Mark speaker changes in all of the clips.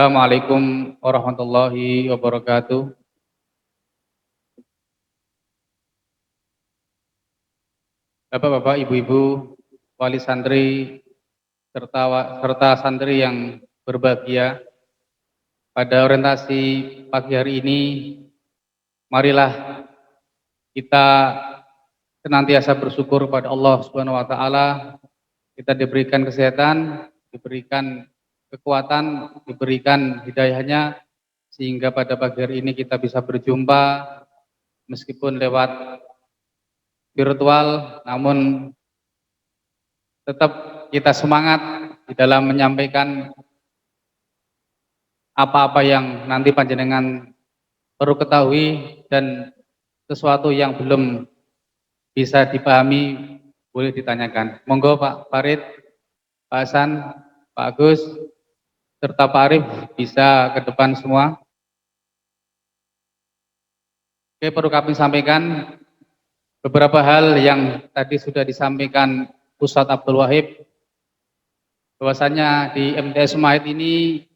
Speaker 1: Assalamualaikum warahmatullahi wabarakatuh. Bapak-bapak, ibu-ibu, wali santri serta santri yang berbahagia, pada orientasi pagi hari ini, marilah kita senantiasa bersyukur pada Allah Subhanahu wa taala. Kita diberikan kesehatan, diberikan kekuatan, diberikan hidayahnya, sehingga pada pagi hari ini kita bisa berjumpa meskipun lewat virtual, namun tetap kita semangat di dalam menyampaikan apa-apa yang nanti panjenengan perlu ketahui, dan sesuatu yang belum bisa dipahami boleh ditanyakan. Monggo Pak Farid, Pak Hasan, Pak Agus, serta Pak Arif bisa ke depan semua. Oke, perlu kami sampaikan beberapa hal yang tadi sudah disampaikan Ustadz Abdul Wahid, bahwasanya di MTS Maid ini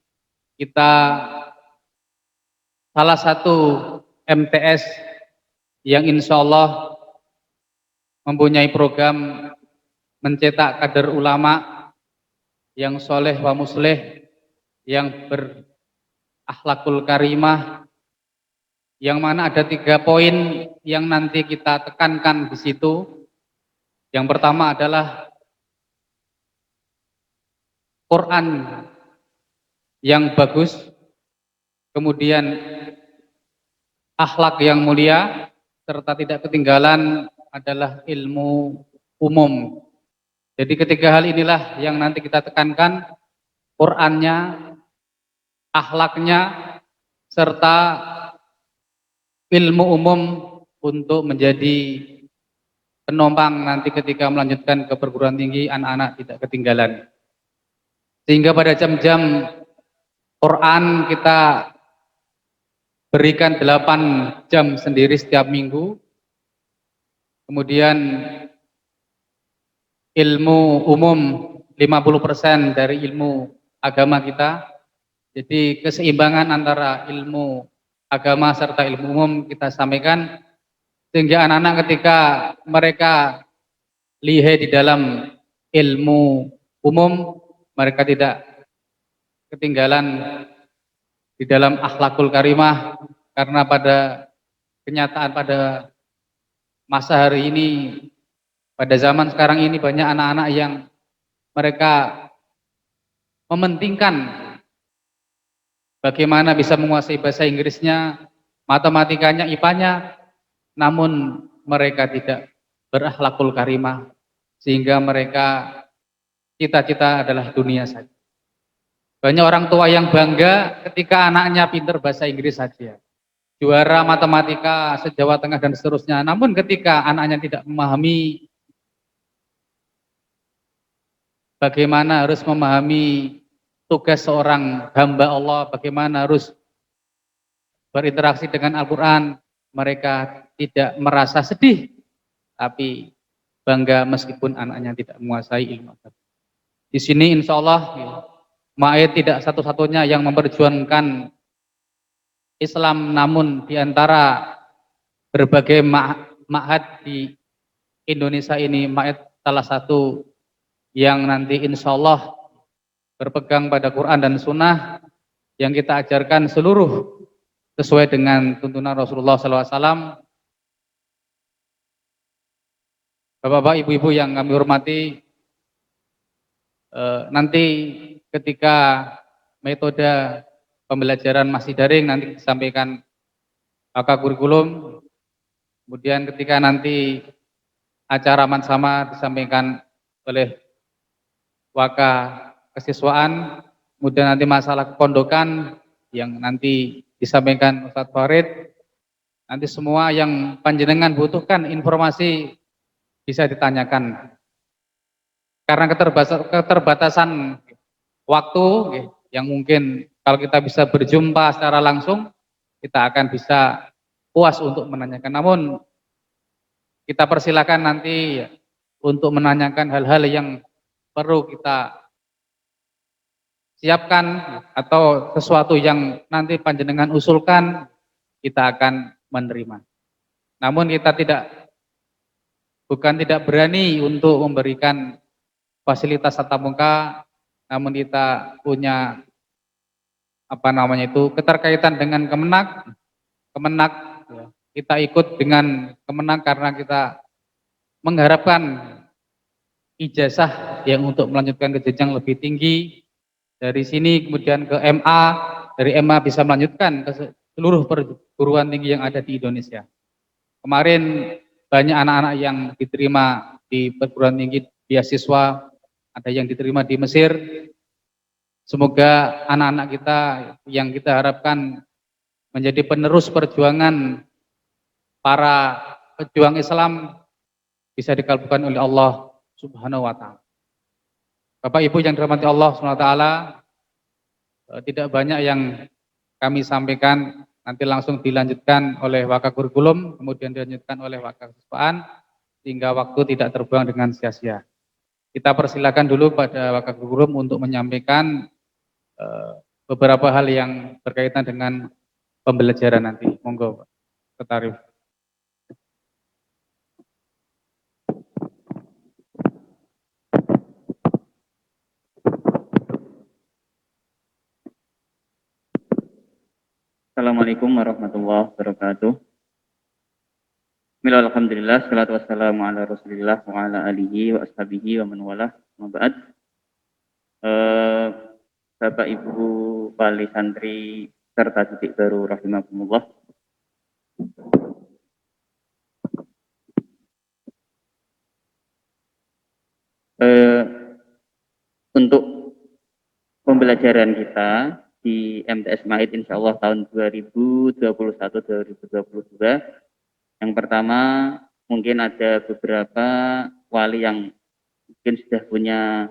Speaker 1: kita salah satu MTS yang insya Allah mempunyai program mencetak kader ulama yang soleh wa musleh, yang berakhlakul karimah, yang mana ada 3 poin yang nanti kita tekankan di situ. Yang pertama adalah Quran yang bagus, kemudian akhlak yang mulia, serta tidak ketinggalan adalah ilmu umum. Jadi ketiga hal inilah yang nanti kita tekankan, Qur'annya, akhlaknya, serta ilmu umum untuk menjadi penopang nanti ketika melanjutkan ke perguruan tinggi, anak-anak tidak ketinggalan. Sehingga pada jam-jam Quran kita berikan 8 jam sendiri setiap minggu. Kemudian ilmu umum 50% dari ilmu agama kita. Jadi keseimbangan antara ilmu agama serta ilmu umum kita sampaikan, sehingga anak-anak ketika mereka lihai di dalam ilmu umum, mereka tidak ketinggalan di dalam akhlakul karimah. Karena pada kenyataan pada masa hari ini, pada zaman sekarang ini, banyak anak-anak yang mereka mementingkan bagaimana bisa menguasai bahasa Inggrisnya, matematikanya, IPA-nya, namun mereka tidak berakhlakul karimah, sehingga mereka cita-cita adalah dunia saja. Banyak orang tua yang bangga ketika anaknya pintar bahasa Inggris saja, juara matematika se-Jawa Tengah dan seterusnya. Namun ketika anaknya tidak memahami bagaimana harus memahami tugas seorang hamba Allah, bagaimana harus berinteraksi dengan Al-Quran, mereka tidak merasa sedih, tapi bangga meskipun anaknya tidak menguasai ilmu agama. Di sini insya Allah Maid tidak satu-satunya yang memperjuangkan Islam, namun di antara berbagai ma'had di Indonesia ini, Maid salah satu yang nanti insya Allah berpegang pada Quran dan Sunnah yang kita ajarkan seluruh sesuai dengan tuntunan Rasulullah SAW. Bapak-bapak, ibu-ibu yang kami hormati, nanti ketika metode pembelajaran masih daring nanti disampaikan maka kurikulum, kemudian ketika nanti acara mansama disampaikan oleh waka kesiswaan, kemudian nanti masalah kepondokan yang nanti disampaikan Ustadz Farid. Nanti semua yang panjenengan butuhkan informasi bisa ditanyakan. Karena keterbatasan waktu yang mungkin kalau kita bisa berjumpa secara langsung, kita akan bisa puas untuk menanyakan. Namun kita persilakan nanti untuk menanyakan hal-hal yang perlu kita siapkan atau sesuatu yang nanti panjenengan usulkan, kita akan menerima. Namun kita bukan tidak berani untuk memberikan fasilitas tatap muka, namun kita punya keterkaitan dengan Kemenak, ya. Kita ikut dengan Kemenak karena kita mengharapkan ijazah yang untuk melanjutkan ke jenjang lebih tinggi. Dari sini kemudian ke MA, dari MA bisa melanjutkan ke seluruh perguruan tinggi yang ada di Indonesia. Kemarin banyak anak-anak yang diterima di perguruan tinggi beasiswa, ada yang diterima di Mesir. Semoga anak-anak kita yang kita harapkan menjadi penerus perjuangan para pejuang Islam bisa dikabulkan oleh Allah Subhanahu wa taala. Bapak Ibu yang dirahmati Allah Subhanahu wa taala, tidak banyak yang kami sampaikan, nanti langsung dilanjutkan oleh Wakak Kurikulum, kemudian dilanjutkan oleh Wakak Siswaan, sehingga waktu tidak terbuang dengan sia-sia. Kita persilakan dulu pada Wakak Kurikulum untuk menyampaikan beberapa hal yang berkaitan dengan pembelajaran nanti. Monggo, Pak Tarif.
Speaker 2: Assalamualaikum warahmatullahi wabarakatuh. Bismillahirrahmanirrahim. Salatu wassalamu ala Rasulillah wa ala alihi wa ashabihi wa man walah. Mabad. Bapak Ibu wali santri serta didik baru rahimakumullah. Untuk pembelajaran kita di MTS Mahid insyaallah tahun 2021-2022. Yang pertama, mungkin ada beberapa wali yang mungkin sudah punya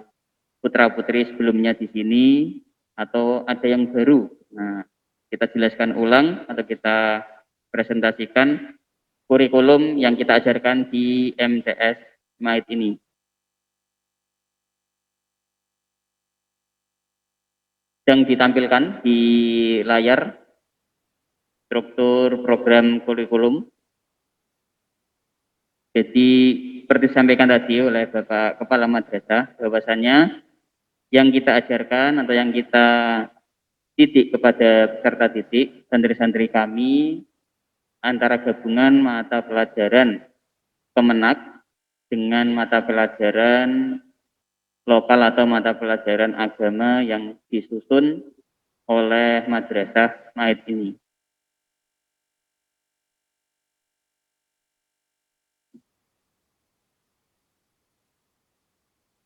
Speaker 2: putra-putri sebelumnya di sini atau ada yang baru. Nah, kita jelaskan ulang atau kita presentasikan kurikulum yang kita ajarkan di MTS Mahid ini. Yang ditampilkan di layar struktur program kurikulum. Jadi seperti disampaikan tadi oleh Bapak Kepala Madrasah, bahwasannya yang kita ajarkan atau yang kita didik kepada peserta didik santri-santri kami antara gabungan mata pelajaran Kemenak dengan mata pelajaran lokal atau mata pelajaran agama yang disusun oleh Madrasah Mahid ini.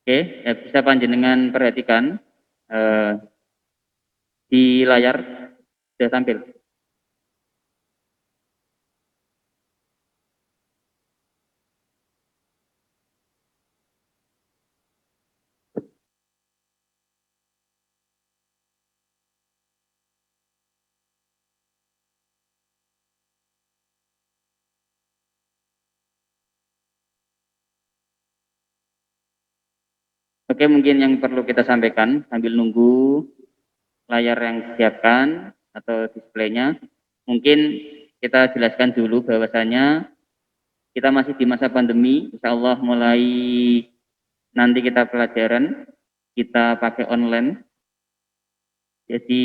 Speaker 2: Oke, ya bisa panjenengan perhatikan di layar sudah tampil. Oke, mungkin yang perlu kita sampaikan sambil nunggu layar yang disiapkan atau displaynya, mungkin kita jelaskan dulu bahwasanya kita masih di masa pandemi, insya Allah mulai nanti kita pelajaran, kita pakai online, jadi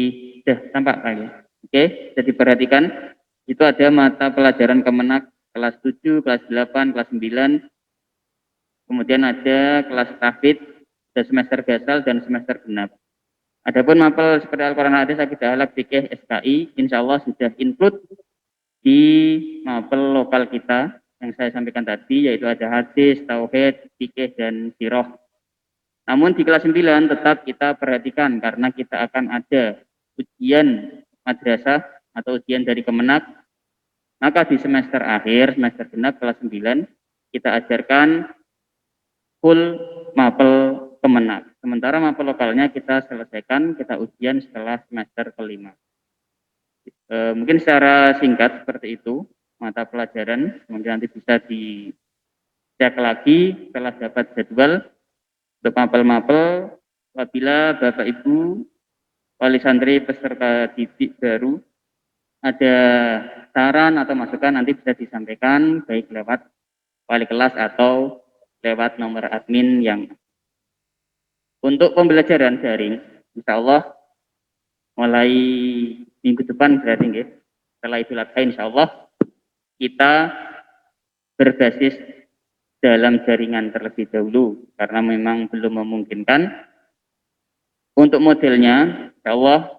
Speaker 2: sudah tampak lagi. Oke, jadi perhatikan, itu ada mata pelajaran Kemenak kelas 7, kelas 8, kelas 9, kemudian ada kelas tahfidz, ada semester gasal dan semester genap. Adapun mapel seperti Al-Quran Hadis, Akidah Akhlak Fikih SKI, insya Allah sudah include di mapel lokal kita yang saya sampaikan tadi, yaitu ada hadis, tauhid, fikih, dan sirah. Namun di kelas 9 tetap kita perhatikan karena kita akan ada ujian madrasah atau ujian dari Kemenak. Maka di semester akhir, semester genap kelas 9, kita ajarkan full mapel Kemenak. Sementara mapel lokalnya kita selesaikan, kita ujian setelah semester kelima. Mungkin secara singkat seperti itu mata pelajaran, mungkin nanti bisa dicek lagi setelah dapat jadwal untuk mapel-mapel. Apabila Bapak Ibu wali santri peserta didik baru ada saran atau masukan nanti bisa disampaikan baik lewat wali kelas atau lewat nomor admin yang untuk pembelajaran daring, insya Allah mulai minggu depan berarti nggih, setelah Idul Adha insya Allah kita berbasis dalam jaringan terlebih dahulu karena memang belum memungkinkan. Untuk modelnya, insya Allah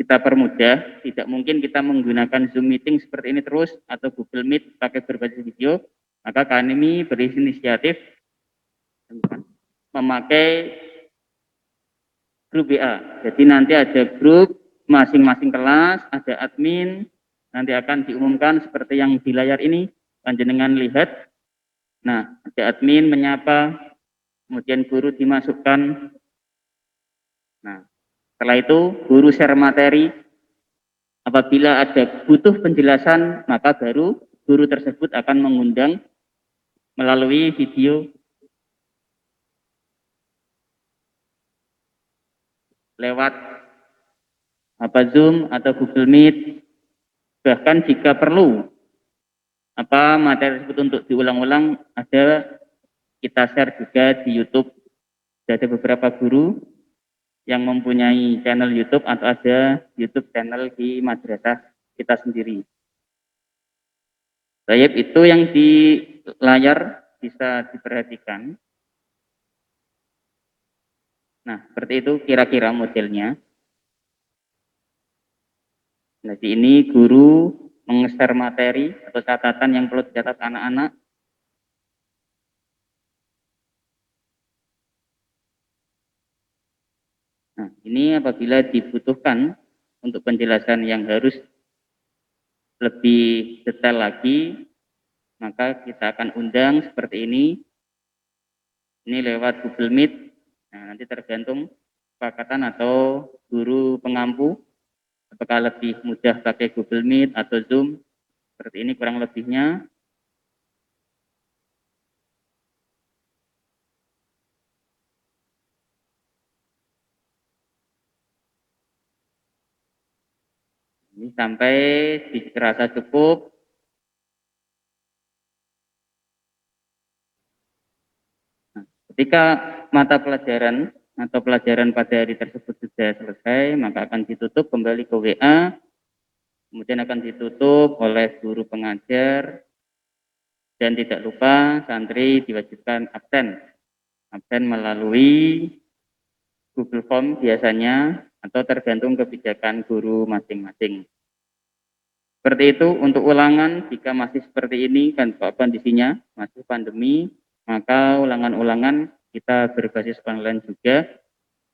Speaker 2: kita permudah, tidak mungkin kita menggunakan Zoom meeting seperti ini terus atau Google Meet pakai berbasis video, maka kami berinisiatif memakai grup WA. Jadi nanti ada grup masing-masing kelas, ada admin, nanti akan diumumkan seperti yang di layar ini, panjenengan lihat. Nah, ada admin menyapa, kemudian guru dimasukkan. Nah, setelah itu guru share materi. Apabila ada butuh penjelasan, maka baru guru tersebut akan mengundang melalui video lewat Zoom atau Google Meet. Bahkan jika perlu materi tersebut untuk diulang-ulang, ada kita share juga di YouTube. Ada beberapa guru yang mempunyai channel YouTube atau ada YouTube channel di madrasah kita sendiri. Baik, itu yang di layar bisa diperhatikan. Nah, seperti itu kira-kira modelnya. Nah, di ini guru meng-share materi atau catatan yang perlu dicatat anak-anak. Nah, ini apabila dibutuhkan untuk penjelasan yang harus lebih detail lagi, maka kita akan undang seperti ini. Ini lewat Google Meet. Nah, nanti tergantung kesepakatan atau guru pengampu. Apakah lebih mudah pakai Google Meet atau Zoom? Seperti ini kurang lebihnya. Ini sampai dirasa cukup. Nah, ketika mata pelajaran atau pelajaran pada hari tersebut sudah selesai, maka akan ditutup kembali ke WA, kemudian akan ditutup oleh guru pengajar, dan tidak lupa santri diwajibkan absen melalui Google Form biasanya, atau tergantung kebijakan guru masing-masing. Seperti itu untuk ulangan, jika masih seperti ini kan kondisinya masih pandemi, maka ulangan-ulangan kita berbasis online juga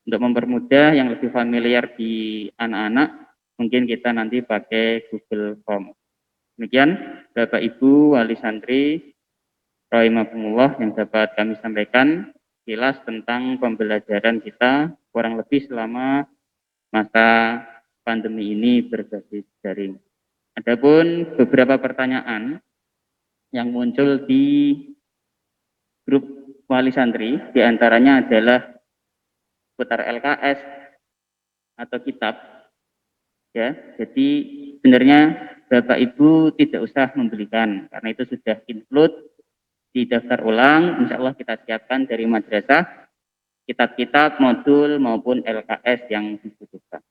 Speaker 2: untuk mempermudah yang lebih familiar di anak-anak, mungkin kita nanti pakai Google Form. Demikian Bapak Ibu wali santri rahimahumullah yang dapat kami sampaikan kilas tentang pembelajaran kita kurang lebih selama masa pandemi ini berbasis daring. Adapun beberapa pertanyaan yang muncul di grup wali santri, diantaranya adalah seputar LKS atau kitab. Ya, jadi sebenarnya Bapak Ibu tidak usah membelikan, karena itu sudah include di daftar ulang. Insya Allah kita siapkan dari madrasah kitab-kitab, modul maupun LKS yang dibutuhkan.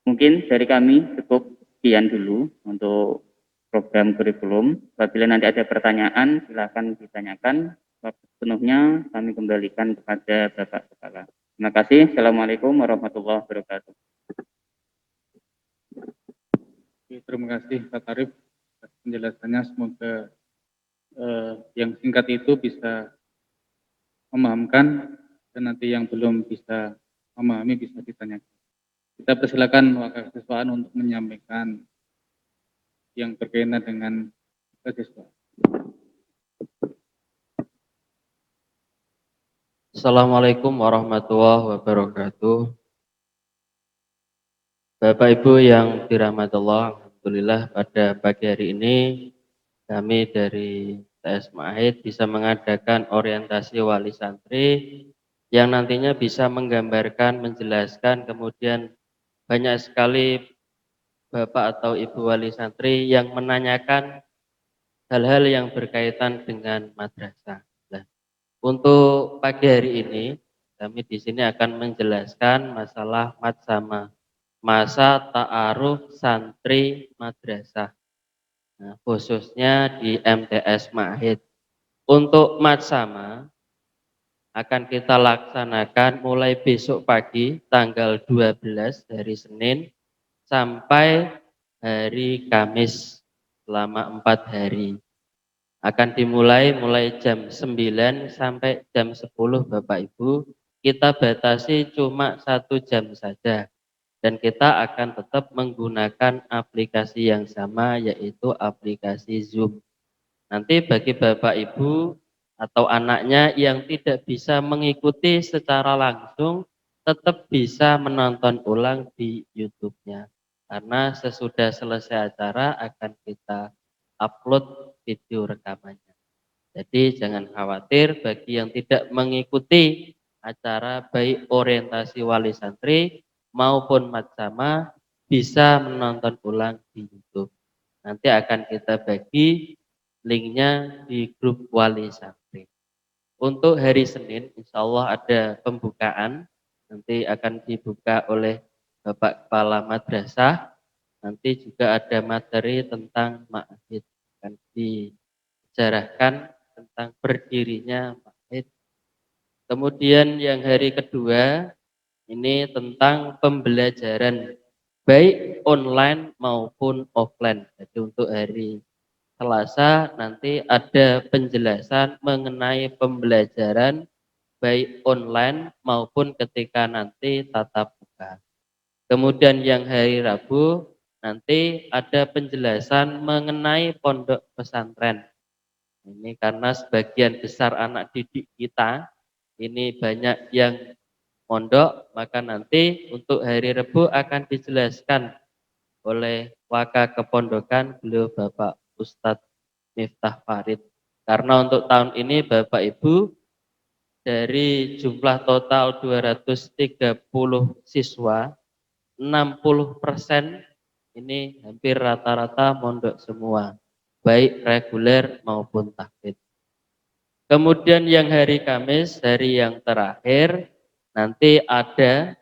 Speaker 2: Mungkin dari kami cukup sekian dulu untuk program kurikulum. Apabila nanti ada pertanyaan, silakan ditanyakan. Waktu penuhnya kami kembalikan kepada Bapak Kepala. Terima kasih. Assalamualaikum warahmatullahi wabarakatuh.
Speaker 1: Terima kasih Pak Tarif atas penjelasannya. Semoga yang singkat itu bisa memahamkan, dan nanti yang belum bisa memahami bisa ditanyakan. Kita persilakan wakil kesiswaan untuk menyampaikan yang berkaitan dengan kesiswaan.
Speaker 3: Assalamualaikum warahmatullahi wabarakatuh. Bapak Ibu yang dirahmati Allah, alhamdulillah pada pagi hari ini kami dari TS Ma'ahid bisa mengadakan orientasi wali santri yang nantinya bisa menggambarkan, menjelaskan, kemudian banyak sekali Bapak atau Ibu wali santri yang menanyakan hal-hal yang berkaitan dengan madrasah. Nah, untuk pagi hari ini kami di sini akan menjelaskan masalah matsama, masa ta'aruf santri madrasah. Nah, khususnya di MTS Ma'hid. Untuk matsama akan kita laksanakan mulai besok pagi tanggal 12 hari Senin sampai hari Kamis selama 4 hari. Akan dimulai mulai jam 9 sampai jam 10 Bapak Ibu. Kita batasi cuma 1 jam saja. Dan kita akan tetap menggunakan aplikasi yang sama yaitu aplikasi Zoom. Nanti bagi Bapak Ibu atau anaknya yang tidak bisa mengikuti secara langsung tetap bisa menonton ulang di YouTube-nya. Karena sesudah selesai acara akan kita upload video rekamannya. Jadi jangan khawatir bagi yang tidak mengikuti acara baik orientasi wali santri maupun matsama bisa menonton ulang di YouTube. Nanti akan kita bagi linknya di grup wali santri. Untuk hari Senin, insya Allah ada pembukaan. Nanti akan dibuka oleh Bapak Kepala Madrasah. Nanti juga ada materi tentang ma'hid. Akan dijarahkan tentang berdirinya ma'hid. Kemudian yang hari kedua, ini tentang pembelajaran baik online maupun offline. Jadi untuk hari Selasa nanti ada penjelasan mengenai pembelajaran baik online maupun ketika nanti tatap muka. Kemudian yang hari Rabu nanti ada penjelasan mengenai pondok pesantren. Ini karena sebagian besar anak didik kita ini banyak yang mondok, maka nanti untuk hari Rabu akan dijelaskan oleh Waka Kepondokan beliau Bapak Ustadz Miftah Farid. Karena untuk tahun ini Bapak Ibu dari jumlah total 230 siswa, 60% ini hampir rata-rata mondok semua, baik reguler maupun tahfidz. Kemudian yang hari Kamis, hari yang terakhir, nanti ada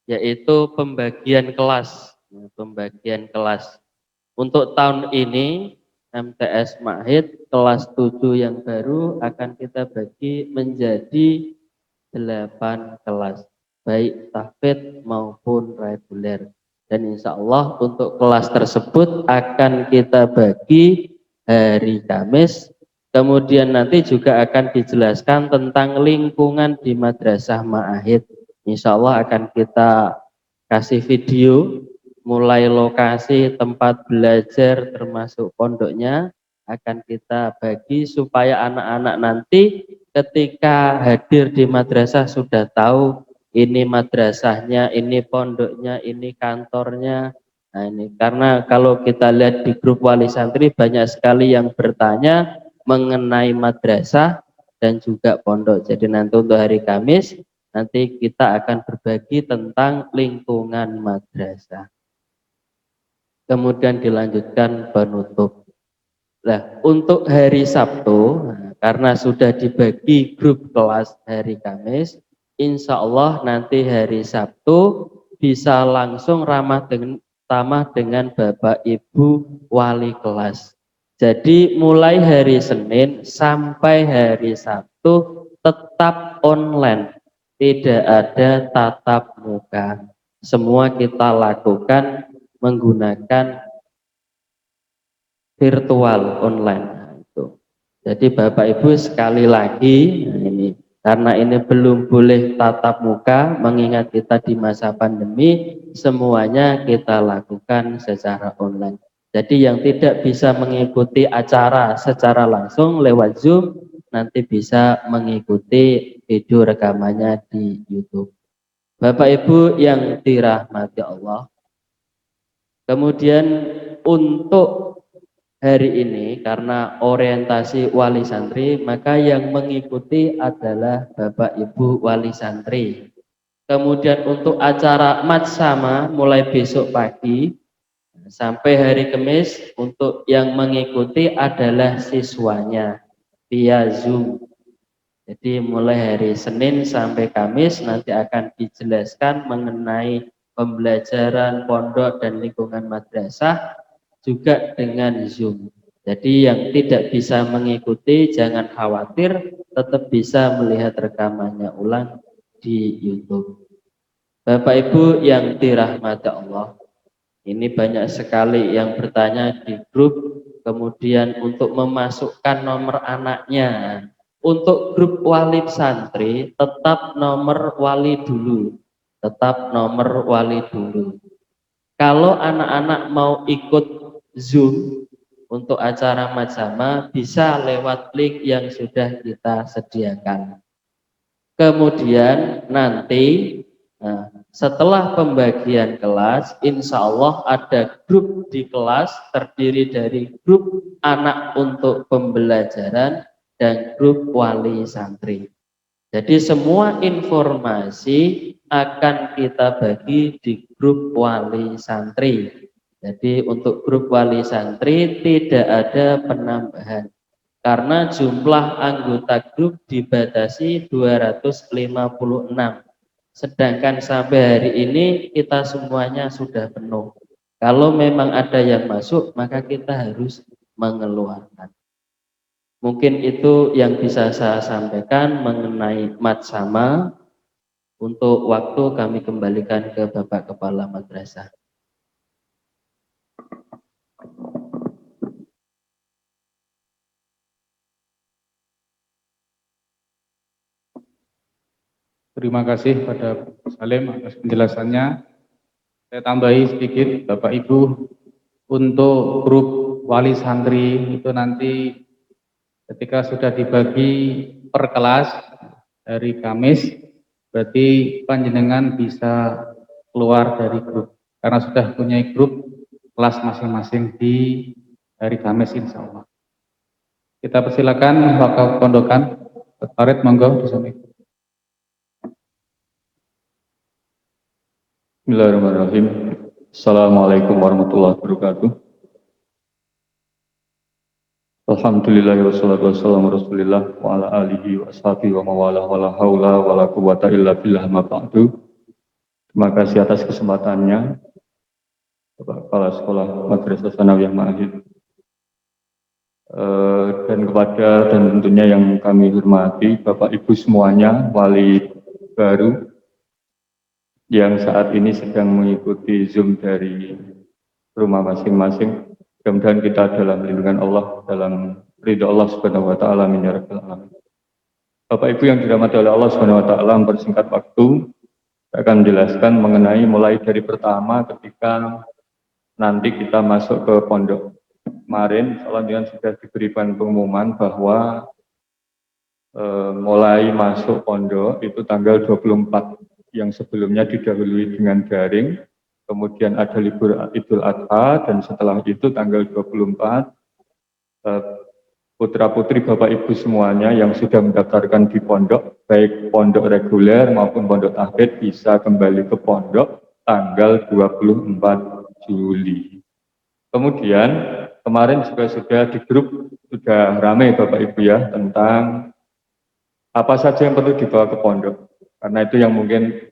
Speaker 3: yaitu pembagian kelas. Pembagian kelas. Untuk tahun ini MTS Ma'hid kelas 7 yang baru akan kita bagi menjadi 8 kelas, baik tahfidz maupun reguler. Dan insya Allah untuk kelas tersebut akan kita bagi hari Kamis. Kemudian nanti juga akan dijelaskan tentang lingkungan di Madrasah Ma'hid. Insya Allah akan kita kasih video mulai lokasi tempat belajar termasuk pondoknya akan kita bagi supaya anak-anak nanti ketika hadir di madrasah sudah tahu ini madrasahnya, ini pondoknya, ini kantornya. Nah ini karena kalau kita lihat di grup wali santri banyak sekali yang bertanya mengenai madrasah dan juga pondok. Jadi nanti untuk hari Kamis nanti kita akan berbagi tentang lingkungan madrasah. Kemudian dilanjutkan penutup. Nah, untuk hari Sabtu, karena sudah dibagi grup kelas hari Kamis, insya Allah nanti hari Sabtu bisa langsung ramah dengan Bapak Ibu wali kelas. Jadi mulai hari Senin sampai hari Sabtu tetap online, tidak ada tatap muka. Semua kita lakukan menggunakan virtual online. Nah, itu. Jadi Bapak Ibu sekali lagi ini karena ini belum boleh tatap muka mengingat kita di masa pandemi semuanya kita lakukan secara online. Jadi yang tidak bisa mengikuti acara secara langsung lewat Zoom nanti bisa mengikuti video rekamannya di YouTube. Bapak Ibu yang dirahmati Allah. Kemudian untuk hari ini karena orientasi wali santri, maka yang mengikuti adalah Bapak Ibu wali santri. Kemudian untuk acara matsama mulai besok pagi sampai hari Kamis, untuk yang mengikuti adalah siswanya via Zoom. Jadi mulai hari Senin sampai Kamis nanti akan dijelaskan mengenai pembelajaran pondok dan lingkungan madrasah juga dengan Zoom. Jadi yang tidak bisa mengikuti jangan khawatir, tetap bisa melihat rekamannya ulang di YouTube. Bapak Ibu yang dirahmati Allah, ini banyak sekali yang bertanya di grup, kemudian untuk memasukkan nomor anaknya. Untuk grup wali santri, tetap nomor wali dulu. Tetap nomor wali dulu. Kalau anak-anak mau ikut Zoom untuk acara majama, bisa lewat link yang sudah kita sediakan. Kemudian nanti setelah pembagian kelas, insya Allah ada grup di kelas terdiri dari grup anak untuk pembelajaran dan grup wali santri. Jadi semua informasi akan kita bagi di grup wali santri. Jadi untuk grup wali santri tidak ada penambahan. Karena jumlah anggota grup dibatasi 256. Sedangkan sampai hari ini kita semuanya sudah penuh. Kalau memang ada yang masuk, maka kita harus mengeluarkan. Mungkin itu yang bisa saya sampaikan mengenai matsama. Untuk waktu kami kembalikan ke Bapak Kepala Madrasah.
Speaker 1: Terima kasih pada Pak Salim atas penjelasannya. Saya tambahi sedikit, Bapak Ibu, untuk grup wali santri itu nanti ketika sudah dibagi per kelas dari Kamis, berarti panjenengan bisa keluar dari grup karena sudah punya grup kelas masing-masing di hari Kamis insya Allah. Kita persilakan wakil pondokan, Farid monggo disampaikan.
Speaker 4: Bismillahirrahmanirrahim. Assalamualaikum warahmatullahi wabarakatuh. Alhamdulillah wassalatu wassalamu rasulillah wa ala alihi wa ashabihi wa mawala wa la hawla wa la quwwata illa billah ma ba'du. Terima kasih atas kesempatannya Bapak Kepala Sekolah Madrasah Tsanawiyah Ma'ahid, dan kepada dan tentunya yang kami hormati Bapak Ibu semuanya, wali baru yang saat ini sedang mengikuti Zoom dari rumah masing-masing. Mudah-mudahan kita dalam lindungan Allah, dalam ridho Allah Subhanahu wa taala, amin ya rabbal alamin. Bapak Ibu yang dirahmati oleh Allah Subhanahu wa taala, mempersingkat waktu, saya akan menjelaskan mengenai mulai dari pertama ketika nanti kita masuk ke pondok. Kemarin selanjutnya sudah diberikan pengumuman bahwa mulai masuk pondok itu tanggal 24, yang sebelumnya didahului dengan daring, kemudian ada libur Idul Adha, dan setelah itu tanggal 24 putra-putri Bapak Ibu semuanya yang sudah mendaftarkan di pondok, baik pondok reguler maupun pondok tahfidz, bisa kembali ke pondok tanggal 24 Juli. Kemudian kemarin juga sudah di grup sudah ramai Bapak Ibu ya tentang apa saja yang perlu dibawa ke pondok. Karena itu yang mungkin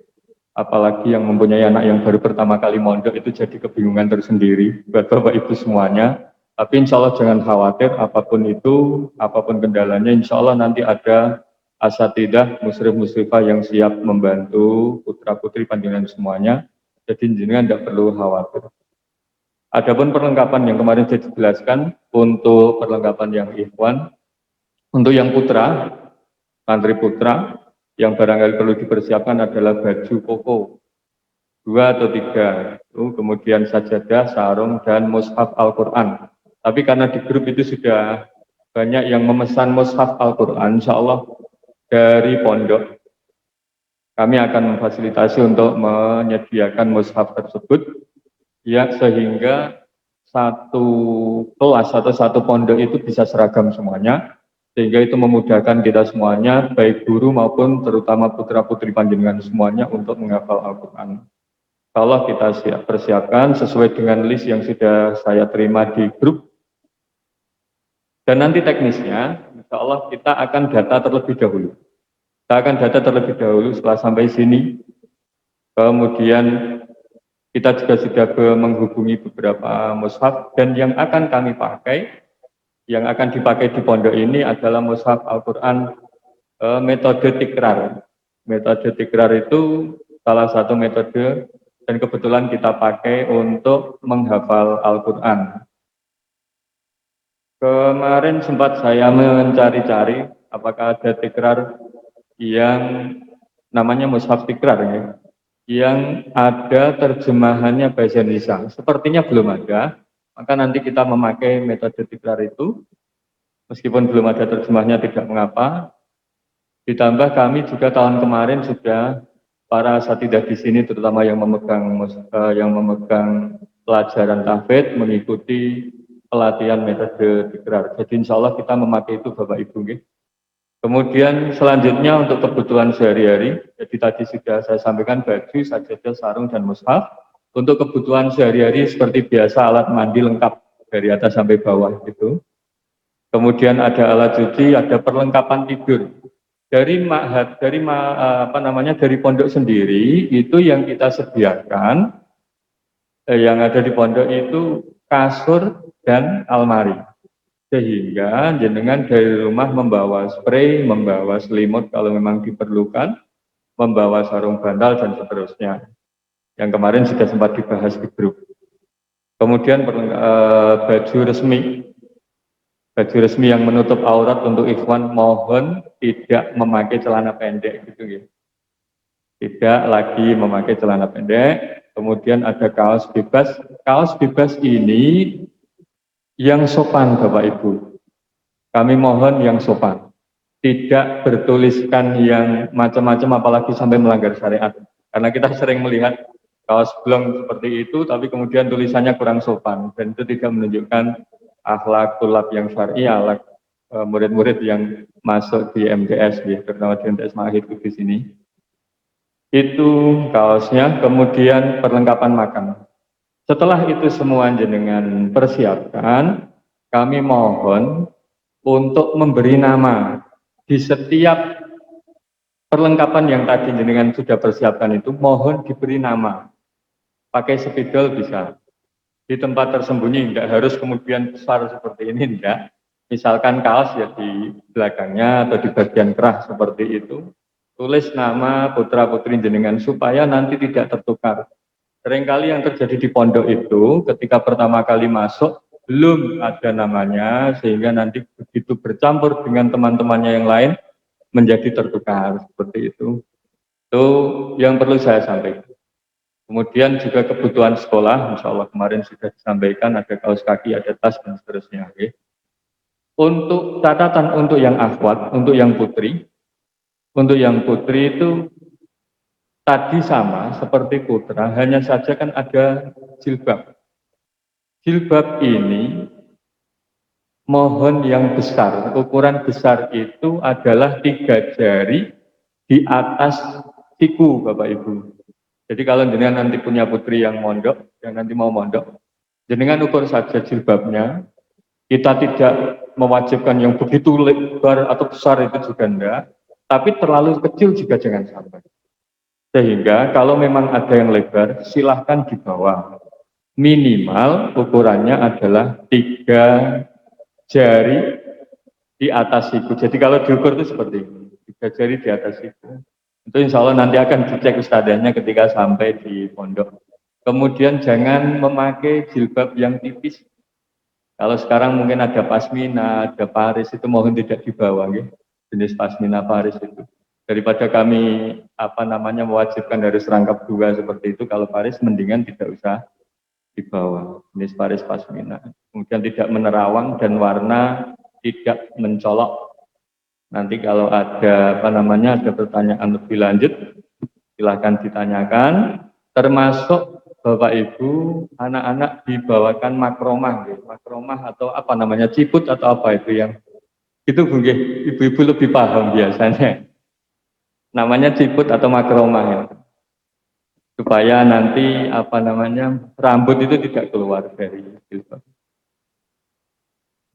Speaker 4: apalagi yang mempunyai anak yang baru pertama kali mondok itu jadi kebingungan tersendiri buat Bapak Ibu semuanya. Tapi insya Allah jangan khawatir, apapun itu, apapun kendalanya, insya Allah nanti ada asatidah musyrif-musyrifah yang siap membantu putra-putri panjenengan semuanya. Jadi jenengan tidak perlu khawatir. Adapun perlengkapan yang kemarin sudah dijelaskan, untuk perlengkapan yang ikhwan, untuk yang putra, santri putra, yang barangkali perlu dipersiapkan adalah baju koko 2 atau 3, kemudian sajadah, sarung, dan mushaf Al-Quran. Tapi karena di grup itu sudah banyak yang memesan mushaf Al-Quran, insya Allah dari pondok kami akan memfasilitasi untuk menyediakan mushaf tersebut, ya, sehingga satu kelas atau satu pondok itu bisa seragam semuanya, sehingga itu memudahkan kita semuanya, baik guru maupun terutama putra-putri panjenengan semuanya untuk menghafal Al-Quran. Kalau kita persiapkan sesuai dengan list yang sudah saya terima di grup, dan nanti teknisnya, insya Allah kita akan data terlebih dahulu. Kita akan data terlebih dahulu setelah sampai sini, kemudian kita juga sudah menghubungi beberapa mushaf, dan yang akan kami pakai, yang akan dipakai di pondok ini adalah mushaf Al-Quran metode tikrar. Metode tikrar itu salah satu metode dan kebetulan kita pakai untuk menghafal Al-Quran. Kemarin sempat saya mencari-cari apakah ada tikrar yang namanya mushaf tikrar ya, yang ada terjemahannya bahasa Indonesia. Sepertinya belum ada, maka nanti kita memakai metode tikrar itu. Meskipun belum ada terjemahnya tidak mengapa. Ditambah kami juga tahun kemarin sudah para asatidzah di sini, terutama yang memegang pelajaran tahfidz, mengikuti pelatihan metode tikrar. Jadi insya Allah kita memakai itu Bapak Ibu. Kemudian selanjutnya untuk kebutuhan sehari-hari, jadi tadi sudah saya sampaikan baju, sajadah, sarung, dan mushaf. Untuk kebutuhan sehari-hari seperti biasa alat mandi lengkap dari atas sampai bawah gitu. Kemudian ada alat cuci, ada perlengkapan tidur. Dari dari pondok sendiri itu yang kita sediakan, yang ada di pondok itu kasur dan almari. Sehingga jenengan dari rumah membawa spray, membawa selimut kalau memang diperlukan, membawa sarung bantal dan seterusnya. Yang kemarin sudah sempat dibahas di grup. Kemudian baju resmi yang menutup aurat untuk ikhwan mohon tidak memakai celana pendek gitu ya. Tidak lagi memakai celana pendek. Kemudian ada kaos bebas. Kaos bebas ini yang sopan Bapak Ibu. Kami mohon yang sopan. Tidak bertuliskan yang macam-macam apalagi sampai melanggar syariat. Karena kita sering melihat kaos blong seperti itu tapi kemudian tulisannya kurang sopan dan itu tidak menunjukkan akhlak tulab yang syar'i, akhlak murid-murid yang masuk di MTS, terutama di MTS Mahid di sini. Itu kaosnya, kemudian perlengkapan makan. Setelah itu semua jenengan persiapkan, kami mohon untuk memberi nama di setiap perlengkapan yang tadi jenengan sudah persiapkan itu, mohon diberi nama. Pakai spidol bisa. Di tempat tersembunyi, tidak harus kemudian besar seperti ini, tidak. Misalkan kaos ya di belakangnya atau di bagian kerah seperti itu. Tulis nama putra-putri jenengan supaya nanti tidak tertukar. Seringkali yang terjadi di pondok itu ketika pertama kali masuk belum ada namanya sehingga nanti begitu bercampur dengan teman-temannya yang lain menjadi tertukar seperti itu. Itu yang perlu saya sampaikan. Kemudian juga kebutuhan sekolah, insya Allah kemarin sudah disampaikan, ada kaos kaki, ada tas, dan seterusnya. Okay. Untuk catatan untuk yang akhwat, untuk yang putri itu tadi sama seperti putra, hanya saja kan ada jilbab. Jilbab ini mohon yang besar, ukuran besar itu adalah 3 jari di atas siku Bapak Ibu. Jadi kalau jenengan nanti punya putri yang mondok, yang nanti mau mondok, jenengan ukur saja jilbabnya. Kita tidak mewajibkan yang begitu lebar atau besar itu juga enggak, tapi terlalu kecil juga jangan sampai. Sehingga kalau memang ada yang lebar, silahkan di bawah. Minimal ukurannya adalah 3 jari di atas siku. Jadi kalau diukur itu seperti ini, 3 jari di atas siku. Itu insya Allah nanti akan dicek ustadzanya ketika sampai di pondok. Kemudian jangan memakai jilbab yang tipis. Kalau sekarang mungkin ada pasmina, ada paris, itu mohon tidak dibawa, ya. Jenis pasmina paris itu. Daripada kami mewajibkan harus rangkap 2 seperti itu, kalau paris mendingan tidak usah dibawa. Jenis paris pasmina. Kemudian tidak menerawang dan warna tidak mencolok. Nanti kalau ada ada pertanyaan lebih lanjut, silahkan ditanyakan. Termasuk Bapak Ibu, anak-anak dibawakan makromah, nggih. Makromah atau apa namanya, ciput atau apa itu yang itu nggih, ibu-ibu lebih paham biasanya. Namanya ciput atau makromah ya. Supaya nanti apa namanya, rambut itu tidak keluar dari jilbab.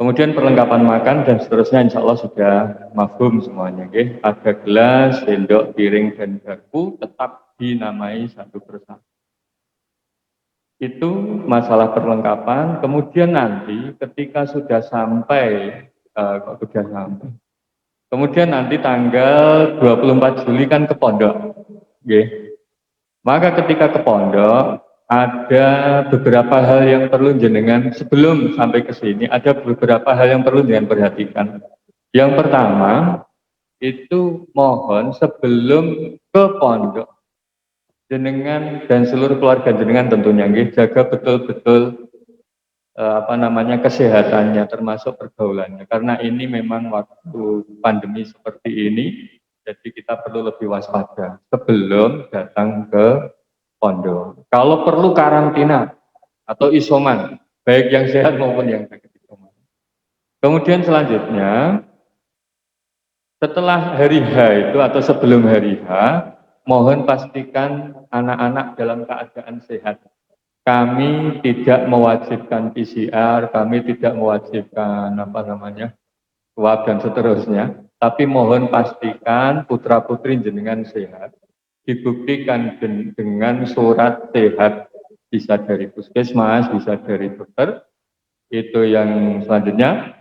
Speaker 4: Kemudian perlengkapan makan dan seterusnya insya Allah sudah mafhum semuanya. Okay? Ada gelas, sendok, piring, dan garpu tetap dinamai satu persatu. Itu masalah perlengkapan. Kemudian nanti ketika sudah sampai, kemudian nanti tanggal 24 Juli kan ke pondok. Okay? Maka ketika ke pondok, ada beberapa hal yang perlu jenengan sebelum sampai ke sini, ada beberapa hal yang perlu jenengan perhatikan. Yang pertama, itu mohon sebelum ke pondok, jenengan dan seluruh keluarga jenengan tentunya jaga betul-betul kesehatannya, termasuk pergaulannya. Karena ini memang waktu pandemi seperti ini, jadi kita perlu lebih waspada sebelum datang ke pondok. Kalau perlu karantina atau isoman, baik yang sehat maupun yang sakit isoman. Kemudian selanjutnya, setelah hari H itu atau sebelum hari H, mohon pastikan anak-anak dalam keadaan sehat. Kami tidak mewajibkan PCR, kami tidak mewajibkan swab dan seterusnya, tapi mohon pastikan putra-putri jenengan sehat. Dibuktikan dengan surat sehat, bisa dari puskesmas, bisa dari dokter, itu yang selanjutnya.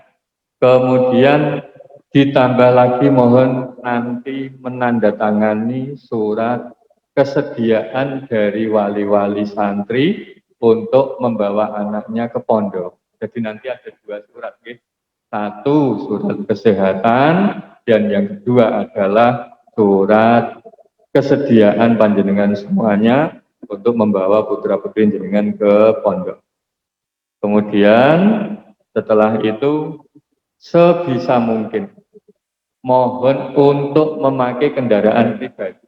Speaker 4: Kemudian ditambah lagi mohon nanti menandatangani surat kesediaan dari wali-wali santri untuk membawa anaknya ke pondok. Jadi nanti ada dua surat, satu surat kesehatan dan yang kedua adalah surat kesediaan panjenengan semuanya untuk membawa putra putri jenengan ke pondok. Kemudian setelah itu sebisa mungkin mohon untuk memakai kendaraan pribadi.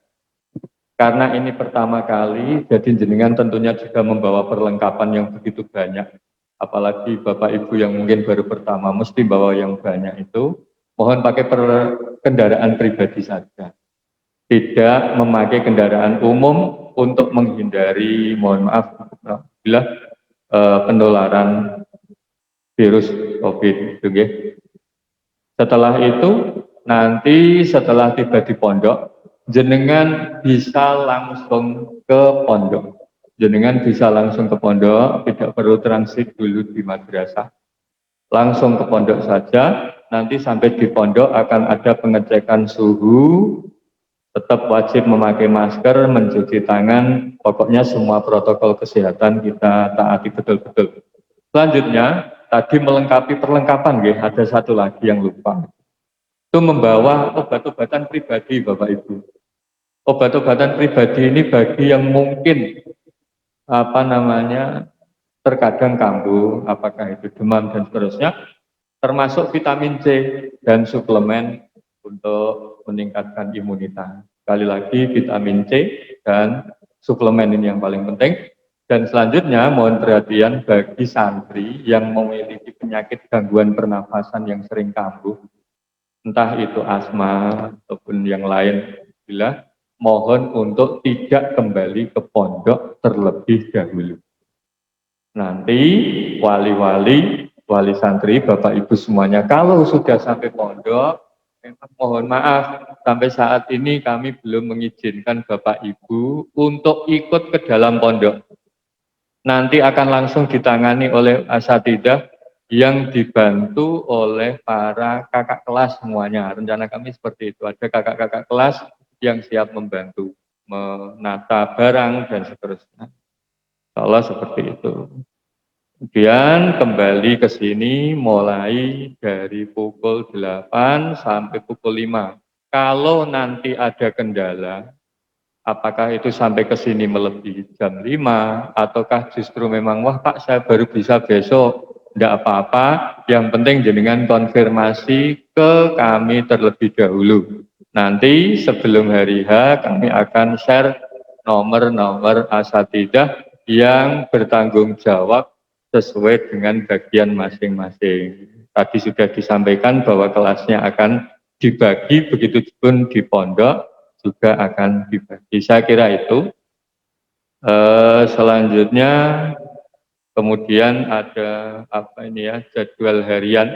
Speaker 4: Karena ini pertama kali, jadi jenengan tentunya juga membawa perlengkapan yang begitu banyak. Apalagi Bapak Ibu yang mungkin baru pertama mesti bawa yang banyak itu, mohon pakai kendaraan pribadi saja. Tidak memakai kendaraan umum untuk menghindari, mohon maaf, bila penularan virus COVID. Okay. Setelah itu, nanti setelah tiba di pondok, jenengan bisa langsung ke pondok. Jenengan bisa langsung ke pondok, tidak perlu transit dulu di madrasah. Langsung ke pondok saja, nanti sampai di pondok akan ada pengecekan suhu, tetap wajib memakai masker, mencuci tangan, pokoknya semua protokol kesehatan kita taati betul-betul. Selanjutnya, tadi melengkapi perlengkapan, ada satu lagi yang lupa. Itu membawa obat-obatan pribadi, Bapak Ibu. Obat-obatan pribadi ini bagi yang mungkin terkadang kambuh, apakah itu demam dan seterusnya, termasuk vitamin C dan suplemen untuk meningkatkan imunitas. Sekali lagi vitamin C dan suplemen ini yang paling penting. Dan selanjutnya mohon perhatian bagi santri yang memiliki penyakit gangguan pernafasan yang sering kambuh, entah itu asma ataupun yang lain, bila mohon untuk tidak kembali ke pondok terlebih dahulu. Nanti wali santri, Bapak Ibu semuanya, kalau sudah sampai pondok, mohon maaf, sampai saat ini kami belum mengizinkan Bapak Ibu untuk ikut ke dalam pondok. Nanti akan langsung ditangani oleh asatidah yang dibantu oleh para kakak kelas semuanya. Rencana kami seperti itu, ada kakak-kakak kelas yang siap membantu, menata barang dan seterusnya. Kalau seperti itu. Kemudian kembali ke sini mulai dari pukul 8 sampai pukul 5. Kalau nanti ada kendala, apakah itu sampai ke sini melebihi jam 5, ataukah justru memang, wah Pak saya baru bisa besok, tidak apa-apa, yang penting jenengan konfirmasi ke kami terlebih dahulu. Nanti sebelum hari H kami akan share nomor-nomor asatidah yang bertanggung jawab sesuai dengan bagian masing-masing. Tadi sudah disampaikan bahwa kelasnya akan dibagi, begitu pun di pondok juga akan dibagi. Saya kira itu. Selanjutnya kemudian ada apa ini ya, jadwal harian.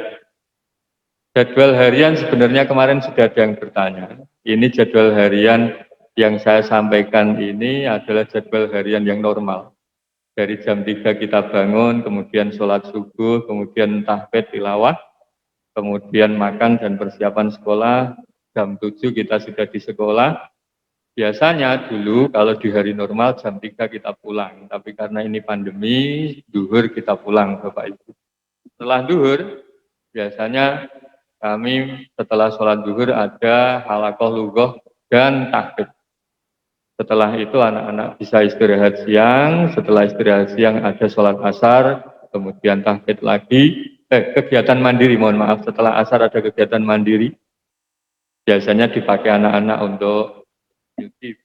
Speaker 4: Jadwal harian sebenarnya kemarin sudah ada yang bertanya. Ini jadwal harian yang saya sampaikan ini adalah jadwal harian yang normal. Dari jam 3 kita bangun, kemudian sholat subuh, kemudian tahfidz tilawah, kemudian makan dan persiapan sekolah. Jam 7 kita sudah di sekolah. Biasanya dulu kalau di hari normal jam 3 kita pulang. Tapi karena ini pandemi, duhur kita pulang Bapak Ibu. Setelah duhur, biasanya kami setelah sholat duhur ada halaqah lughah dan tahfidz. Setelah itu anak-anak bisa istirahat siang, setelah istirahat siang ada sholat asar, kemudian tahfidz lagi, kegiatan mandiri, mohon maaf, setelah asar ada kegiatan mandiri, biasanya dipakai anak-anak untuk nyuci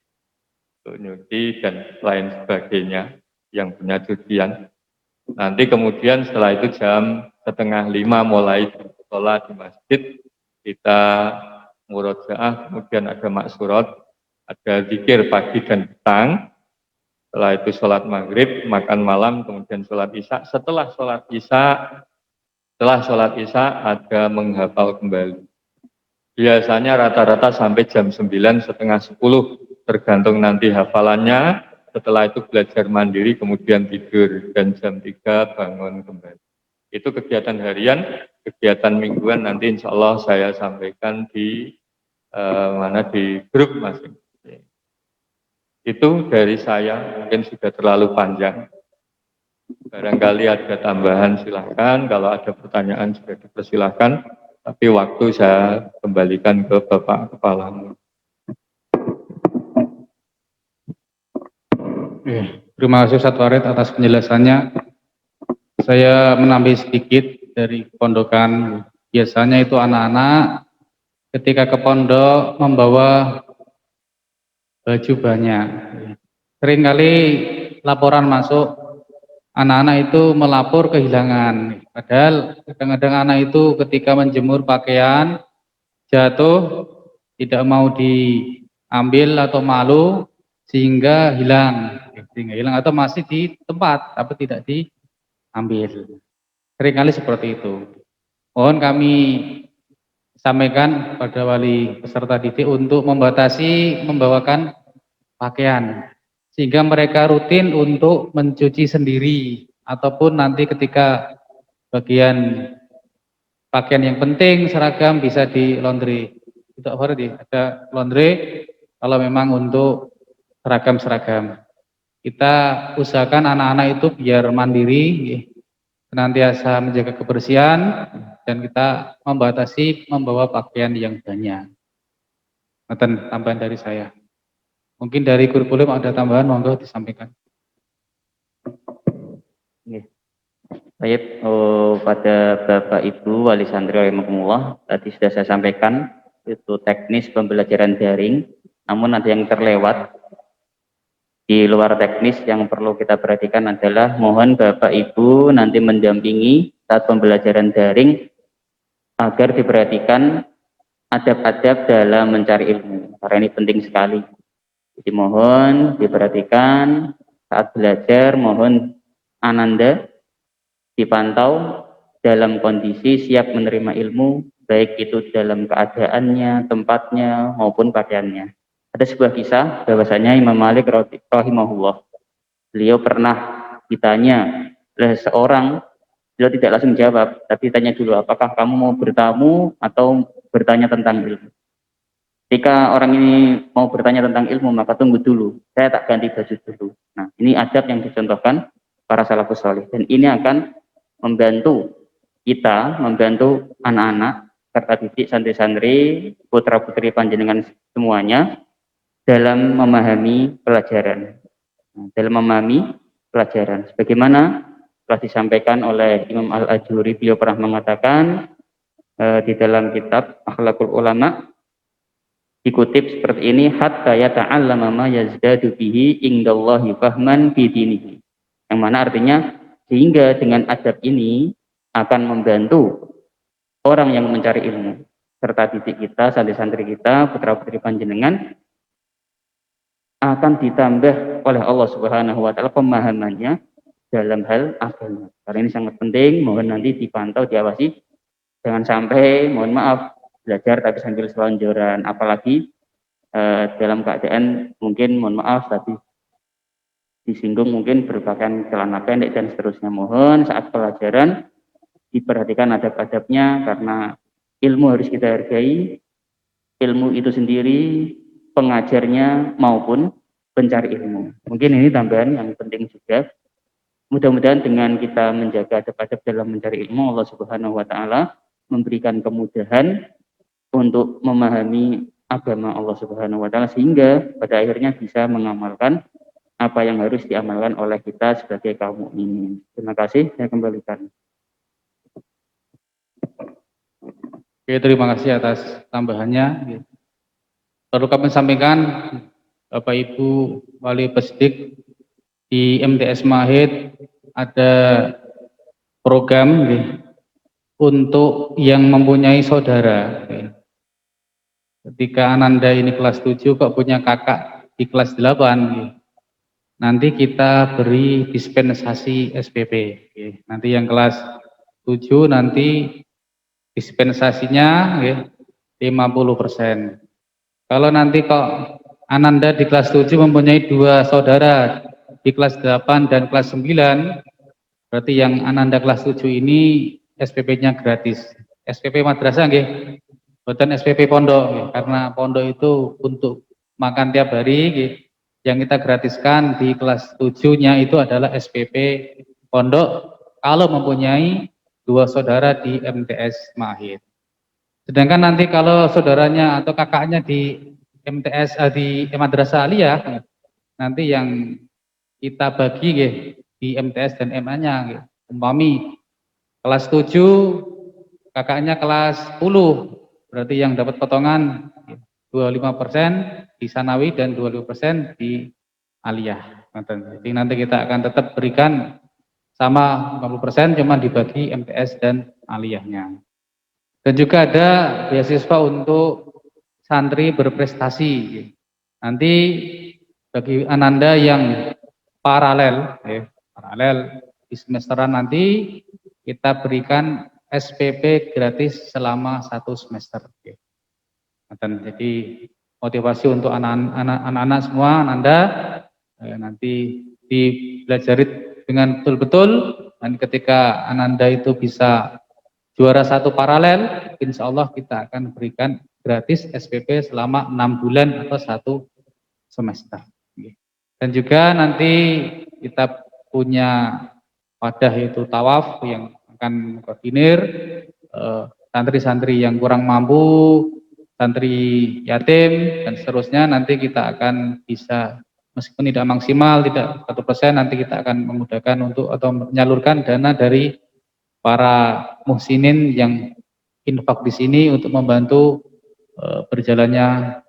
Speaker 4: dan lain sebagainya yang punya cucian. Nanti kemudian setelah itu jam 4:30 mulai sholat di masjid, kita murojaah, kemudian ada maksurat, ada zikir pagi dan petang. Setelah itu sholat maghrib, makan malam, kemudian sholat isya. Setelah sholat isya ada menghafal kembali. Biasanya rata-rata sampai jam 9, setengah 10, tergantung nanti hafalannya. Setelah itu belajar mandiri, kemudian tidur, dan jam 3 bangun kembali. Itu kegiatan harian, kegiatan mingguan nanti insya Allah saya sampaikan di di grup masing-masing. Itu dari saya, mungkin sudah terlalu panjang. Barangkali ada tambahan silahkan, kalau ada pertanyaan juga dipersilahkan, tapi waktu saya kembalikan ke Bapak Kepala.
Speaker 1: Terima kasih Ustadz Farid atas penjelasannya. Saya menambah sedikit dari pondokan. Biasanya itu anak-anak ketika ke pondok membawa baju banyak. Seringkali laporan masuk anak-anak itu melapor kehilangan. Padahal kadang-kadang anak itu ketika menjemur pakaian jatuh, tidak mau diambil atau malu sehingga hilang atau masih di tempat tapi tidak diambil. Seringkali seperti itu. Mohon kami sampaikan pada wali peserta didik untuk membatasi membawakan pakaian sehingga mereka rutin untuk mencuci sendiri ataupun nanti ketika bagian pakaian yang penting seragam bisa di laundry. Tidak ada laundry kalau memang untuk seragam-seragam. Kita usahakan anak-anak itu biar mandiri, senantiasa menjaga kebersihan, dan kita membatasi membawa pakaian yang banyak. Nanti tambahan dari saya. Mungkin dari kurikulum ada tambahan, monggo disampaikan.
Speaker 2: Baik, pada Bapak Ibu Wali Santri rahimakumullah, tadi sudah saya sampaikan itu teknis pembelajaran daring, namun ada yang terlewat. Di luar teknis yang perlu kita perhatikan adalah mohon Bapak Ibu nanti mendampingi saat pembelajaran daring agar diperhatikan adab-adab dalam mencari ilmu, karena ini penting sekali. Jadi mohon diperhatikan saat belajar, mohon Ananda dipantau dalam kondisi siap menerima ilmu, baik itu dalam keadaannya, tempatnya, maupun pakaiannya. Ada sebuah kisah bahwasanya Imam Malik rahimahullah, beliau pernah ditanya oleh seorang, beliau tidak langsung jawab, tapi tanya dulu, apakah kamu mau bertamu atau bertanya tentang ilmu? Ketika orang ini mau bertanya tentang ilmu, maka tunggu dulu, saya tak ganti baju dulu. Nah, ini adab yang dicontohkan para salafus salih, dan ini akan membantu kita, membantu anak-anak serta didik santri-santri, putra-putri panjenengan semuanya dalam memahami pelajaran. Dalam memahami pelajaran. Sebagaimana telah disampaikan oleh Imam Al-Ajuri, beliau pernah mengatakan di dalam kitab Akhlaqul Ulama, dikutip seperti ini, hatta yata'allama ma yazdadu bihi indallahi fahman fi dinihi. Yang mana artinya sehingga dengan adab ini akan membantu orang yang mencari ilmu serta didik kita, santri-santri kita, putra-putri panjenengan akan ditambah oleh Allah Subhanahu wa taala pemahamannya dalam hal agama. Karena ini sangat penting, mohon nanti dipantau, diawasi. Jangan sampai, mohon maaf, belajar tapi sambil selonjoran, apalagi dalam keadaan mungkin, mohon maaf, tadi disinggung mungkin berpakaian celana pendek dan seterusnya. Mohon saat pelajaran diperhatikan adab-adabnya, karena ilmu harus kita hargai, ilmu itu sendiri, pengajarnya maupun pencari ilmu. Mungkin ini tambahan yang penting juga. Mudah-mudahan dengan kita menjaga adab-adab dalam mencari ilmu, Allah Subhanahu wa taala memberikan kemudahan untuk memahami agama Allah Subhanahu wa taala sehingga pada akhirnya bisa mengamalkan apa yang harus diamalkan oleh kita sebagai kaum mukminin. Terima kasih, saya kembalikan.
Speaker 1: Oke, terima kasih atas tambahannya. Perlu kami sampaikan, Bapak Ibu Wali Pesdik, di MTS Mahid ada program untuk yang mempunyai saudara. Ketika Ananda ini kelas 7 kok punya kakak di kelas 8, nanti kita beri dispensasi SPP. Nanti yang kelas 7 nanti dispensasinya 50%. Kalau nanti kok Ananda di kelas 7 mempunyai 2 saudara di kelas 8 dan kelas 9, berarti yang Ananda kelas 7 ini SPP-nya gratis. SPP madrasah nggih, bukan SPP pondok nggih, karena pondok itu untuk makan tiap hari nggih. Yang kita gratiskan di kelas 7-nya itu adalah SPP pondok kalau mempunyai 2 saudara di MTS Mahid. Sedangkan nanti kalau saudaranya atau kakaknya di MTS di Madrasah Aliyah, nanti yang kita bagi di MTS dan MA-nya. Umpami kelas 7, kakaknya kelas 10, berarti yang dapat potongan 25% di Sanawi dan 25% di Aliyah. Jadi nanti kita akan tetap berikan sama 50%, cuma dibagi MTS dan Aliyahnya. Dan juga ada beasiswa untuk santri berprestasi. Nanti bagi Ananda yang paralel di semesteran nanti kita berikan SPP gratis selama 1 semester. Jadi motivasi untuk anak-anak semua Ananda nanti dipelajari dengan betul-betul, dan ketika Ananda itu bisa juara 1 paralel, insya Allah kita akan berikan gratis SPP selama 6 bulan atau 1 semester. Dan juga nanti kita punya wadah yaitu tawaf yang akan koordinir santri-santri yang kurang mampu, santri yatim dan seterusnya. Nanti kita akan bisa, meskipun tidak maksimal, tidak 100%, nanti kita akan memudahkan untuk atau menyalurkan dana dari para muhsinin yang infak di sini untuk membantu berjalannya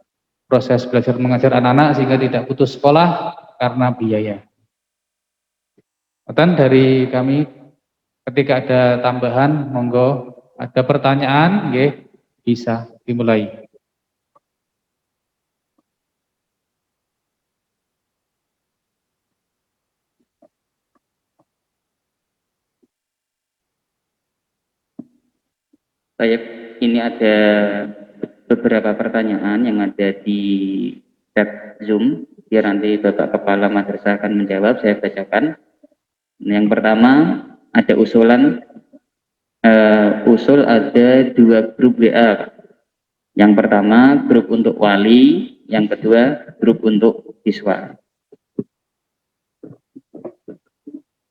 Speaker 1: proses belajar mengajar anak-anak sehingga tidak putus sekolah karena biaya. Dan dari kami, ketika ada tambahan, monggo, ada pertanyaan, bisa dimulai.
Speaker 2: Baik, ini ada beberapa pertanyaan yang ada di chat Zoom, biar nanti Bapak Kepala Madrasah akan menjawab, saya bacakan. Yang pertama, ada usulan, usul ada 2 grup WA. Yang pertama, grup untuk wali, yang kedua, grup untuk siswa.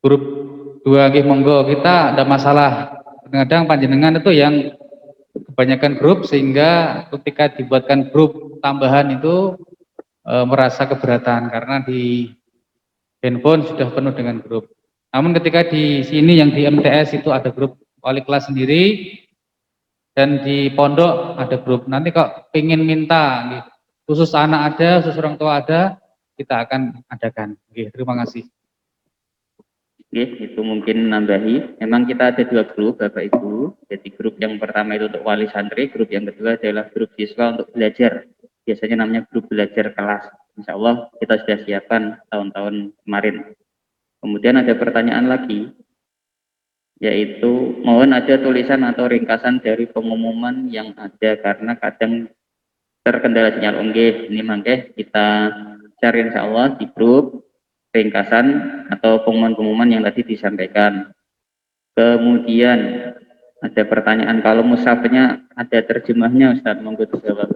Speaker 1: Grup 2 monggo, kita ada masalah. Kadang-kadang panjenengan itu yang kebanyakan grup, sehingga ketika dibuatkan grup tambahan itu merasa keberatan karena di handphone sudah penuh dengan grup. Namun ketika di sini yang di MTS itu ada grup wali kelas sendiri, dan di pondok ada grup. Nanti kok pengen minta khusus anak ada, khusus orang tua ada, kita akan adakan. Terima kasih.
Speaker 2: Itu mungkin nambahi. Memang kita ada 2 grup, Bapak Ibu. Jadi grup yang pertama itu untuk wali santri, grup yang kedua adalah grup siswa untuk belajar. Biasanya namanya grup belajar kelas. Insya Allah kita sudah siapkan tahun-tahun kemarin. Kemudian ada pertanyaan lagi, yaitu mohon ada tulisan atau ringkasan dari pengumuman yang ada karena kadang terkendala sinyal. Ini mangke kita cari insya Allah di grup ringkasan atau pengumuman-pengumuman yang tadi disampaikan. Kemudian ada pertanyaan, kalau mushafnya ada terjemahnya Ustaz, monggo dijawab.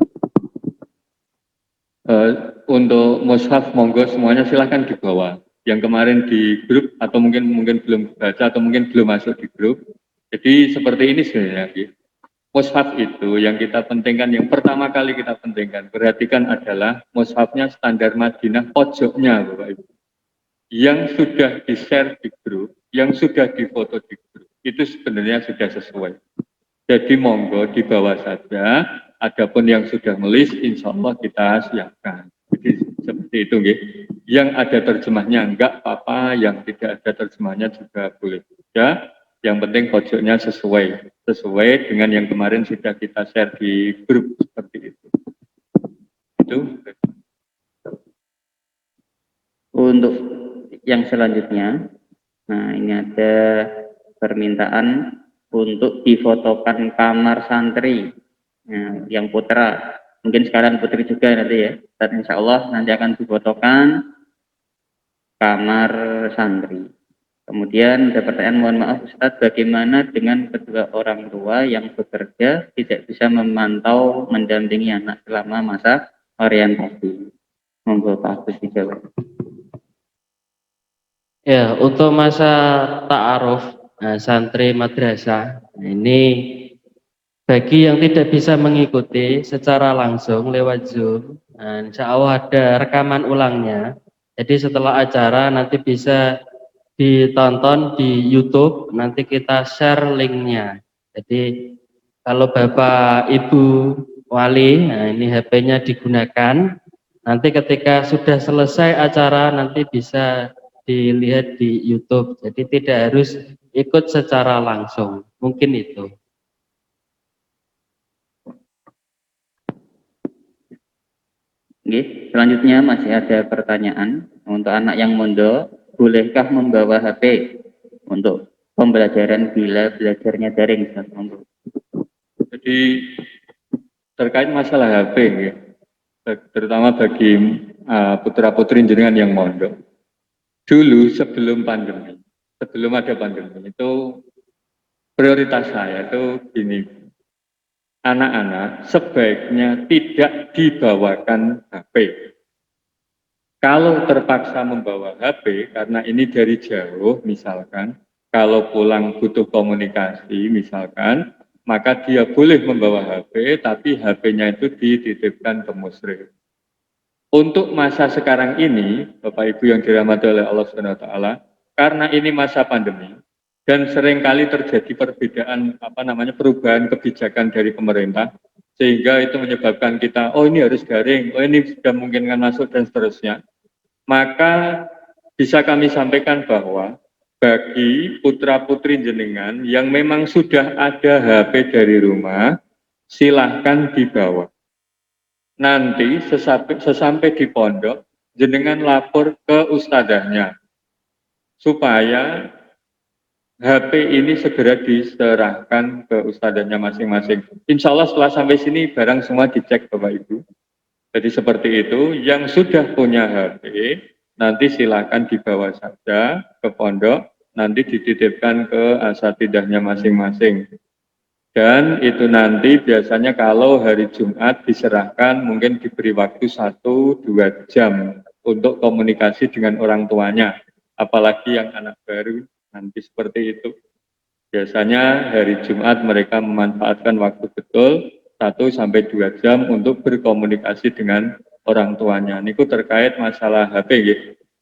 Speaker 4: Untuk mushaf monggo semuanya silahkan dibawa. Yang kemarin di grup atau mungkin belum baca atau mungkin belum masuk di grup. Jadi seperti ini sebenarnya. Mushaf itu yang kita pentingkan, yang pertama kali kita pentingkan, perhatikan adalah mushafnya standar Madinah pojoknya Bapak Ibu. Yang sudah di-share di grup, yang sudah difoto di grup, itu sebenarnya sudah sesuai. Jadi monggo dibawa saja, adapun yang sudah melis insya Allah kita siapkan. Jadi seperti itu nggih. Yang ada terjemahnya enggak apa-apa, yang tidak ada terjemahnya juga boleh saja. Yang penting pojoknya sesuai dengan yang kemarin sudah kita share di grup seperti itu. Itu.
Speaker 2: Untuk yang selanjutnya, nah ini ada permintaan untuk difotokan kamar santri, nah, yang putra, mungkin sekalian putri juga nanti ya. Dan insya Allah nanti akan difotokan kamar santri. Kemudian ada pertanyaan, mohon maaf Ustadz, bagaimana dengan kedua orang tua yang bekerja tidak bisa memantau mendampingi anak selama masa orientasi? Monggo Pak Agus dijawab.
Speaker 3: Ya, untuk masa ta'aruf santri madrasah, ini bagi yang tidak bisa mengikuti secara langsung lewat Zoom, insya Allah ada rekaman ulangnya. Jadi setelah acara nanti bisa ditonton di YouTube, nanti kita share linknya. Jadi kalau Bapak Ibu wali, nah ini HP-nya digunakan, nanti ketika sudah selesai acara nanti bisa dilihat di YouTube. Jadi tidak harus ikut secara langsung. Mungkin itu.
Speaker 2: Selanjutnya masih ada pertanyaan untuk anak yang mondok, bolehkah membawa HP untuk pembelajaran bila belajarnya daring?
Speaker 4: Jadi terkait masalah HP, ya, terutama bagi putra-putri jenengan yang mondok. Dulu sebelum ada pandemi itu prioritas saya itu gini, anak-anak sebaiknya tidak dibawakan HP. Kalau terpaksa membawa HP karena ini dari jauh misalkan, kalau pulang butuh komunikasi misalkan, maka dia boleh membawa HP, tapi HP-nya itu dititipkan ke musrik. Untuk masa sekarang ini, Bapak Ibu yang dirahmati oleh Allah SWT, karena ini masa pandemi dan seringkali terjadi perbedaan perubahan kebijakan dari pemerintah, sehingga itu menyebabkan kita, oh ini harus daring, oh ini sudah memungkinkan masuk dan seterusnya. Maka bisa kami sampaikan bahwa bagi putra-putri jenengan yang memang sudah ada HP dari rumah, silahkan dibawa. Nanti sesampai di pondok, jenengan lapor ke ustadzahnya supaya HP ini segera diserahkan ke ustadzahnya masing-masing. Insya Allah setelah sampai sini barang semua dicek Bapak Ibu. Jadi seperti itu, yang sudah punya HP nanti silakan dibawa saja ke pondok, nanti dititipkan ke asatidahnya masing-masing. Dan itu nanti biasanya kalau hari Jumat diserahkan mungkin diberi waktu 1-2 jam untuk komunikasi dengan orang tuanya. Apalagi yang anak baru nanti seperti itu. Biasanya hari Jumat mereka memanfaatkan waktu betul 1-2 jam untuk berkomunikasi dengan orang tuanya. Ini terkait masalah HP ya.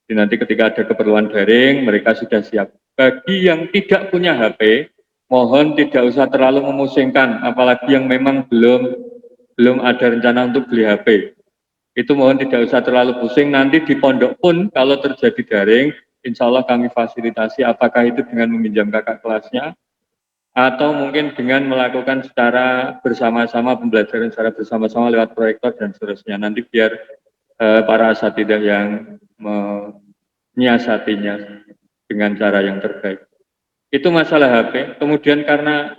Speaker 4: Jadi nanti ketika ada keperluan daring mereka sudah siap. Bagi yang tidak punya HP, mohon tidak usah terlalu memusingkan, apalagi yang memang belum ada rencana untuk beli HP. Itu mohon tidak usah terlalu pusing, nanti di pondok pun kalau terjadi daring, insya Allah kami fasilitasi, apakah itu dengan meminjam kakak kelasnya, atau mungkin dengan melakukan secara bersama-sama, pembelajaran secara bersama-sama lewat proyektor dan seterusnya. Nanti biar para asatidah yang menyiasatinya dengan cara yang terbaik. Itu masalah HP. Kemudian karena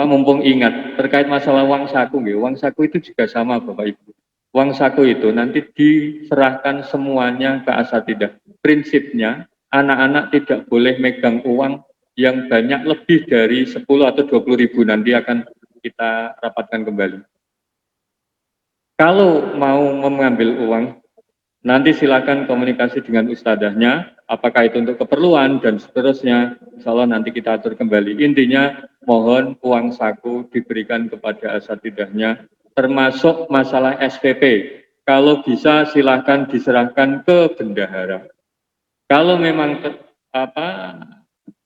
Speaker 4: mumpung ingat terkait masalah uang saku, uang saku itu juga sama Bapak Ibu. Uang saku itu nanti diserahkan semuanya ke asatidah. Prinsipnya anak-anak tidak boleh megang uang yang banyak lebih dari 10 atau 20 ribu, nanti akan kita rapatkan kembali. Kalau mau mengambil uang, nanti silakan komunikasi dengan ustadzahnya, apakah itu untuk keperluan dan seterusnya, insya Allah nanti kita atur kembali. Intinya mohon uang saku diberikan kepada asatidahnya, termasuk masalah SPP. Kalau bisa silakan diserahkan ke bendahara. Kalau memang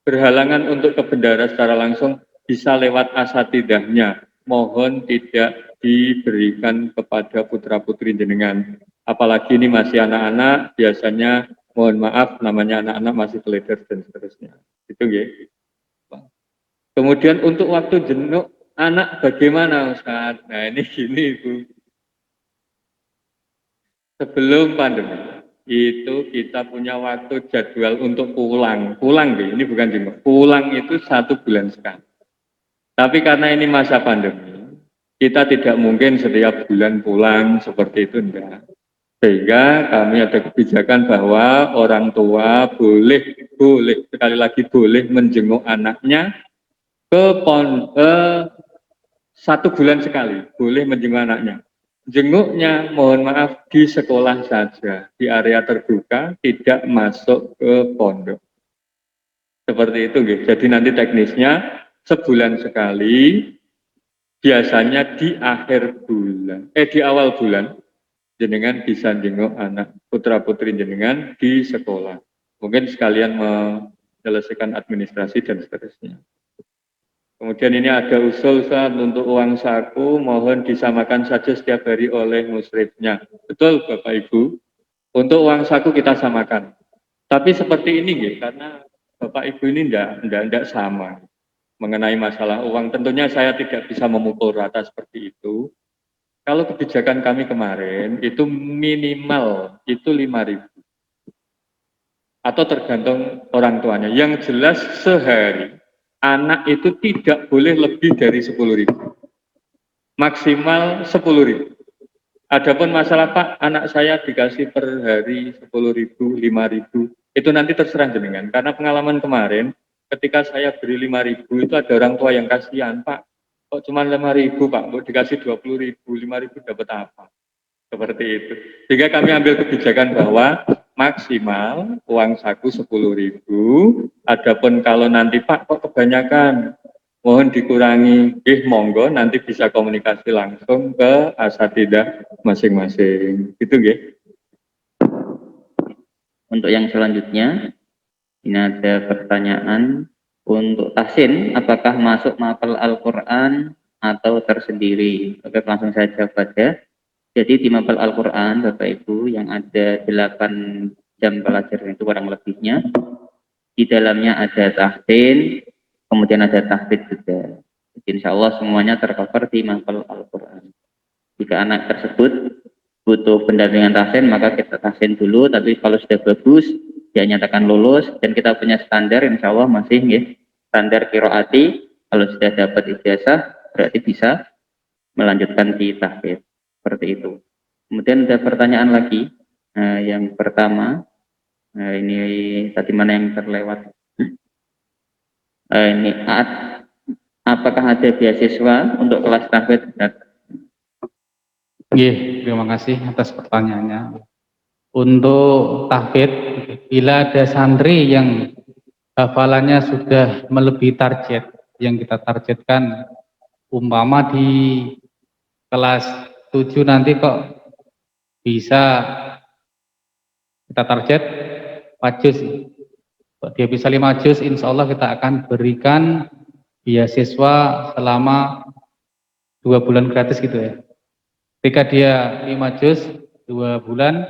Speaker 4: berhalangan untuk ke bendahara secara langsung, bisa lewat asatidahnya. Mohon tidak diberikan kepada putra-putri jenengan. Apalagi ini masih anak-anak, biasanya mohon maaf namanya anak-anak masih teledor dan seterusnya. Itu ya. Kemudian untuk waktu jenguk anak bagaimana Ustaz? Nah ini gini Ibu. Sebelum pandemi itu kita punya waktu jadwal untuk pulang ini bukan jenguk, pulang itu 1 bulan sekali. Tapi karena ini masa pandemi, kita tidak mungkin setiap bulan pulang seperti itu, enggak. Sehingga kami ada kebijakan bahwa orang tua boleh sekali lagi boleh menjenguk anaknya ke 1 bulan sekali, boleh menjenguk anaknya. Jenguknya mohon maaf di sekolah saja, di area terbuka, tidak masuk ke pondok. Seperti itu, gitu. Jadi nanti teknisnya sebulan sekali, biasanya di akhir bulan, di awal bulan, jenengan bisa jenguk anak putra putri jenengan di sekolah. Mungkin sekalian menyelesaikan administrasi dan seterusnya. Kemudian ini ada usul Ustaz untuk uang saku, mohon disamakan saja setiap hari oleh musrifnya. Betul Bapak Ibu, untuk uang saku kita samakan. Tapi seperti ini gitu, karena Bapak Ibu ini enggak sama mengenai masalah uang. Tentunya saya tidak bisa memukul rata seperti itu. Kalau kebijakan kami kemarin itu minimal itu 5.000. Atau tergantung orang tuanya. Yang jelas sehari anak itu tidak boleh lebih dari 10.000. Maksimal 10.000. Adapun masalah Pak, anak saya dikasih per hari 10.000, 5.000, itu nanti terserah jenengan. Karena pengalaman kemarin, ketika saya beri 5.000 itu ada orang tua yang kasihan, Pak, kok cuma 5.000 Pak, mau dikasih 20.000, 5.000 dapat apa? Seperti itu. Sehingga kami ambil kebijakan bahwa maksimal uang saku 10.000. Adapun kalau nanti Pak kok kebanyakan, mohon dikurangi. Monggo nanti bisa komunikasi langsung ke asatidah masing-masing. Gitu nggih.
Speaker 2: Untuk yang selanjutnya, ini ada pertanyaan untuk tahsin, apakah masuk mapel Al-Quran atau tersendiri? Oke, langsung saya jawab aja. Jadi di mapel Al-Quran, Bapak Ibu, yang ada 8 jam pelajaran itu kurang lebihnya, di dalamnya ada tahsin, kemudian ada tahfidz juga. Jadi insya Allah semuanya tercover di mapel Al-Quran. Jika anak tersebut butuh pendampingan tahsin, maka kita tahsin dulu, tapi kalau sudah bagus, dia nyatakan lulus, dan kita punya standar, insya Allah masih ya, standar qiraati, kalau sudah dapat ijazah, berarti bisa melanjutkan di tahfidz. Seperti itu. Kemudian ada pertanyaan lagi, yang pertama, ini tadi mana yang terlewat? Ini apakah ada beasiswa untuk kelas tahfidz?
Speaker 1: Terima kasih atas pertanyaannya. Untuk tahfidz, bila ada santri yang hafalannya sudah melebihi target yang kita targetkan, umpama di kelas 7 nanti kok bisa kita target 4 juz, dia bisa 5 juz, insya Allah kita akan berikan beasiswa selama 2 bulan gratis gitu ya. Ketika dia 5 juz 2 bulan,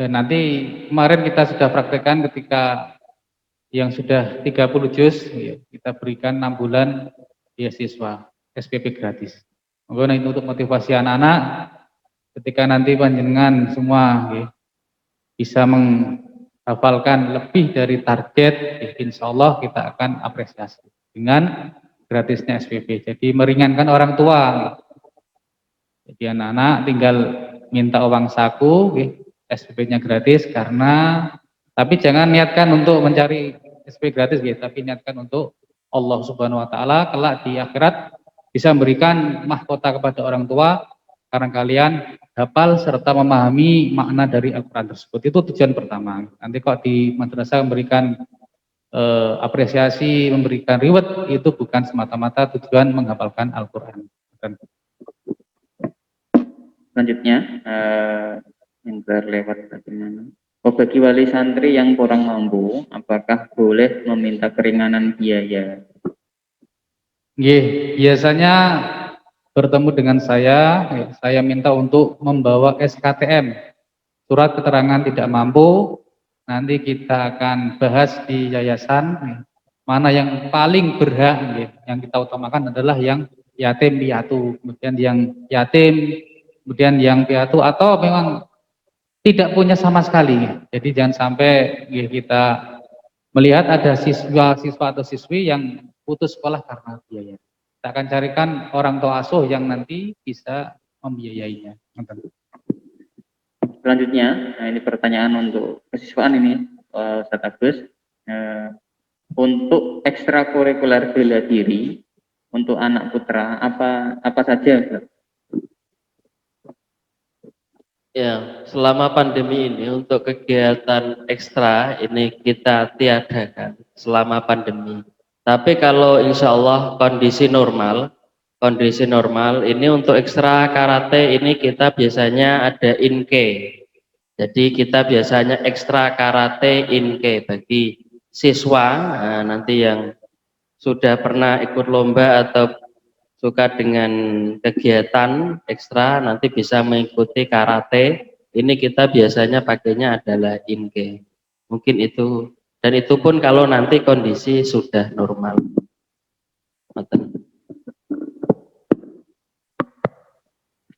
Speaker 1: Nanti kemarin kita sudah praktekkan ketika yang sudah 30 juz, ya, kita berikan 6 bulan beasiswa SPP gratis. Monggo itu untuk motivasi anak-anak ketika nanti panjenengan semua ya, bisa menghafalkan lebih dari target, ya, insya Allah kita akan apresiasi dengan gratisnya SPP. Jadi meringankan orang tua. Ya. Jadi anak-anak tinggal minta uang saku, ya, SPP-nya gratis karena tapi jangan niatkan untuk mencari SPP gratis, ya, tapi niatkan untuk Allah Subhanahu Wa Taala kelak di akhirat bisa memberikan mahkota kepada orang tua karena kalian hafal serta memahami makna dari Al-Quran tersebut. Itu tujuan pertama. Nanti kok di madrasah memberikan apresiasi, memberikan reward, itu bukan semata-mata tujuan menghafalkan Al-Quran.
Speaker 2: Selanjutnya yang terlewat bagaimana? Oh, bagi wali santri yang kurang mampu, apakah boleh meminta keringanan biaya?
Speaker 1: Biasanya bertemu dengan saya minta untuk membawa SKTM, surat keterangan tidak mampu. Nanti kita akan bahas di yayasan mana yang paling berhak. Yang kita utamakan adalah yang yatim piatu, kemudian yang yatim, kemudian yang piatu atau memang tidak punya sama sekali. Jadi jangan sampai kita melihat ada siswa atau siswi yang putus sekolah karena biaya. Kita akan carikan orang tua asuh yang nanti bisa membiayainya.
Speaker 2: Selanjutnya, nah ini pertanyaan untuk kesiswaan ini, Ustaz Agus. Untuk ekstrakurikuler bela diri untuk anak putra apa saja?
Speaker 3: Ya, selama pandemi ini untuk kegiatan ekstra ini kita tiadakan selama pandemi. Tapi kalau insya Allah kondisi normal ini untuk ekstra karate ini kita biasanya ada inke. Jadi kita biasanya ekstra karate inke bagi siswa nanti yang sudah pernah ikut lomba atau suka dengan kegiatan ekstra nanti bisa mengikuti karate. Ini kita biasanya pakainya adalah inke. Mungkin itu, dan itu pun kalau nanti kondisi sudah normal.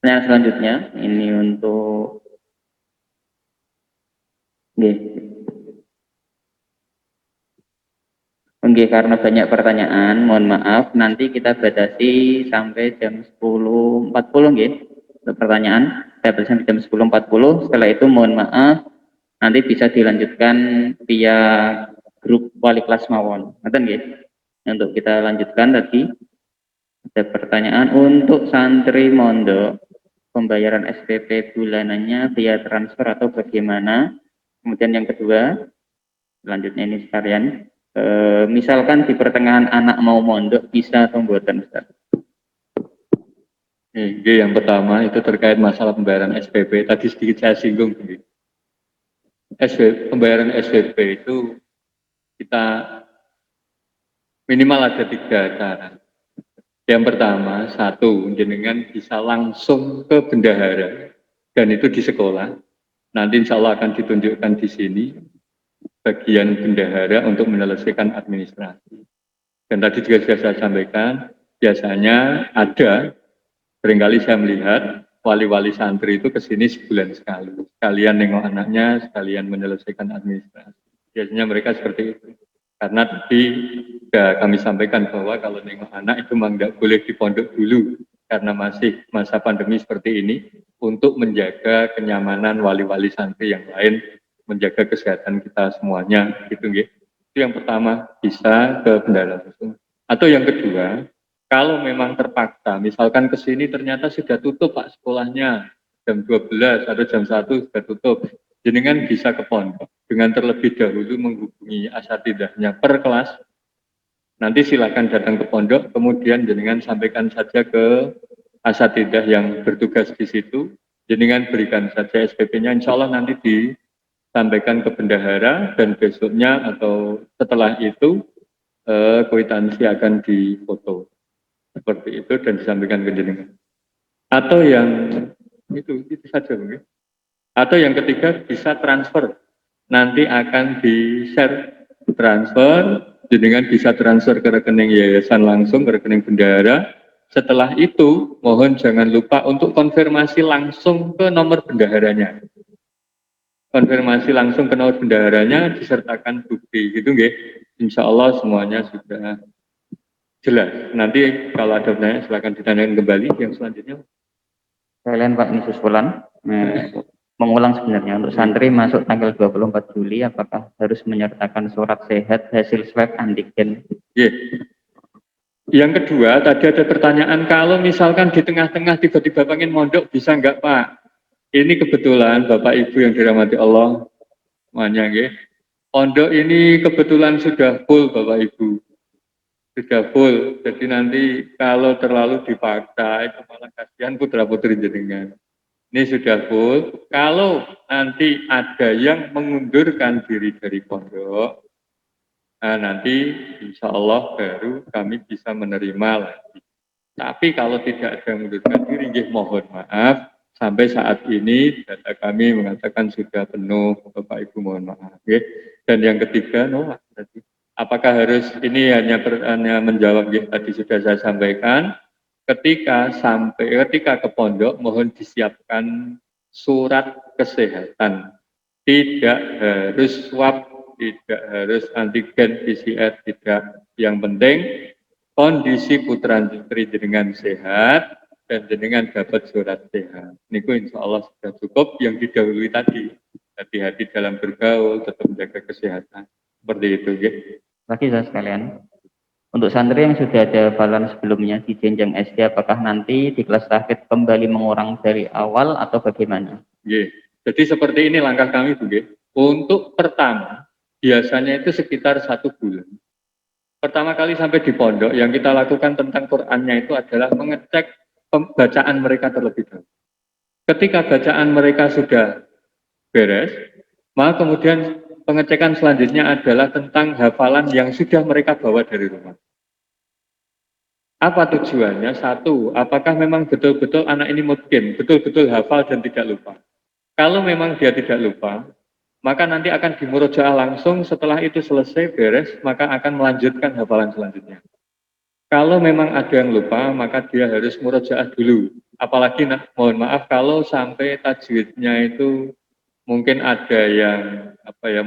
Speaker 2: Pertanyaan selanjutnya ini untuk karena banyak pertanyaan, mohon maaf, nanti kita batasi sampai jam 10.40 untuk pertanyaan, kita batasi sampai jam 10.40, setelah itu mohon maaf, nanti bisa dilanjutkan via grup wali kelas mawon. Untuk kita lanjutkan tadi, ada pertanyaan untuk santri mondok, pembayaran SPP bulanannya via transfer atau bagaimana? Kemudian yang kedua, selanjutnya ini sekalian, misalkan di pertengahan anak mau mondok bisa atau mboten, Ustaz?
Speaker 4: Yang pertama itu terkait masalah pembayaran SPP. Tadi sedikit saya singgung. Pembayaran SPP itu kita minimal ada 3 cara. Yang pertama, satu, jenengan bisa langsung ke bendahara dan itu di sekolah. Nanti insya Allah akan ditunjukkan di sini bagian bendahara untuk menyelesaikan administrasi. Dan tadi juga sudah saya sampaikan, biasanya ada, seringkali saya melihat wali-wali santri itu ke sini sebulan sekali. Sekalian nengok anaknya, sekalian menyelesaikan administrasi. Biasanya mereka seperti itu. Karena tadi sudah kami sampaikan bahwa kalau nengok anak itu memang tidak boleh di pondok dulu. Karena masih masa pandemi seperti ini, untuk menjaga kenyamanan wali-wali santri yang lain, menjaga kesehatan kita semuanya, gitu nggih. Itu yang pertama, bisa ke bendahara langsung. Atau yang kedua, kalau memang terpaksa, misalkan ke sini ternyata sudah tutup Pak sekolahnya, jam 12 atau jam 1 sudah tutup, jenengan bisa ke pondok dengan terlebih dahulu menghubungi asatidahnya per kelas. Nanti silakan datang ke pondok, kemudian jenengan sampaikan saja ke asatidah yang bertugas di situ, jenengan berikan saja SPP-nya, insya Allah nanti disampaikan ke bendahara dan besoknya atau setelah itu kwitansi akan difoto seperti itu dan disampaikan ke jenengan. Atau yang itu saja mungkin. Atau yang ketiga bisa transfer. Nanti akan di-share transfer, dengan bisa transfer ke rekening yayasan langsung, ke rekening bendahara. Setelah itu, mohon jangan lupa untuk konfirmasi langsung ke nomor bendaharanya. Konfirmasi langsung ke nomor bendaharanya disertakan bukti, gitu nggih. Insya Allah semuanya sudah jelas. Nanti kalau ada pertanyaan silakan ditanyakan kembali. Yang selanjutnya.
Speaker 2: Kalian Pak, ini susulan. Mengulang sebenarnya untuk santri masuk tanggal 24 Juli apakah harus menyertakan surat sehat hasil swab antigen?
Speaker 4: Yeah. Yang kedua, tadi ada pertanyaan kalau misalkan di tengah-tengah tiba-tiba pengen mondok bisa nggak Pak? Ini kebetulan Bapak Ibu yang dirahmati Allah, semuanya nggih. Pondok ini kebetulan sudah full Bapak Ibu, sudah full. Jadi nanti kalau terlalu dipaksa itu malah kasihan putra putri jenengan. Ini sudah full. Kalau nanti ada yang mengundurkan diri dari pondok, nah nanti insya Allah baru kami bisa menerima lagi. Tapi kalau tidak ada yang mengundurkan diri, mohon maaf. Sampai saat ini data kami mengatakan sudah penuh, Bapak Ibu mohon maaf. Ya. Dan yang ketiga, nolak tadi. Apakah harus ini hanya menjawab ya, tadi sudah saya sampaikan. Ketika ke pondok, mohon disiapkan surat kesehatan. Tidak harus swab, tidak harus antigen PCR, tidak. Yang penting kondisi putra putri jenengan sehat dan jenengan dapat surat sehat. Niku insya Allah sudah cukup. Yang didahului tadi, hati-hati dalam bergaul, tetap menjaga kesehatan. Seperti itu ya.
Speaker 2: Lagi saya sekalian, untuk santri yang sudah ada hafalan sebelumnya di jenjang SD, apakah nanti di kelas tahfidz kembali mengurang dari awal atau bagaimana?
Speaker 4: Yeah. Jadi seperti ini langkah kami Bu. Untuk pertama, biasanya itu sekitar 1 bulan. Pertama kali sampai di pondok, yang kita lakukan tentang Qur'annya itu adalah mengecek bacaan mereka terlebih dahulu. Ketika bacaan mereka sudah beres, maka kemudian pengecekan selanjutnya adalah tentang hafalan yang sudah mereka bawa dari rumah. Apa tujuannya? Satu, apakah memang betul-betul anak ini mungkin betul-betul hafal dan tidak lupa? Kalau memang dia tidak lupa, maka nanti akan dimurojaah langsung. Setelah itu selesai beres, maka akan melanjutkan hafalan selanjutnya. Kalau memang ada yang lupa, maka dia harus murojaah dulu. Apalagi mohon maaf kalau sampai tajwidnya itu mungkin ada yang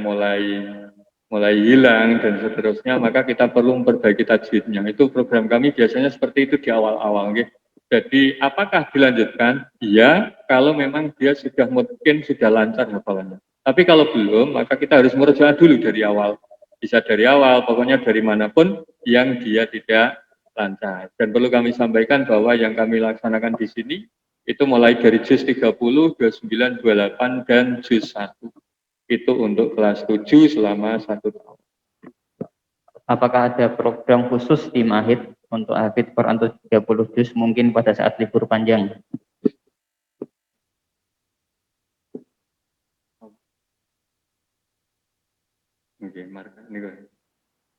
Speaker 4: mulai hilang dan seterusnya, maka kita perlu memperbaiki tajwidnya. Itu program kami biasanya seperti itu di awal-awal. Gitu. Jadi apakah dilanjutkan? Iya, kalau memang dia sudah mungkin sudah lancar hafalannya. Tapi kalau belum, maka kita harus merujuk dulu dari awal. Bisa dari awal, pokoknya dari manapun yang dia tidak lancar. Dan perlu kami sampaikan bahwa yang kami laksanakan di sini itu mulai dari juz 30, 29, 28, dan juz 1. Itu untuk kelas 7 selama 1 tahun.
Speaker 2: Apakah ada program khusus di Mahid untuk hafidz Quran 30 juz mungkin pada saat libur panjang?
Speaker 4: Oke,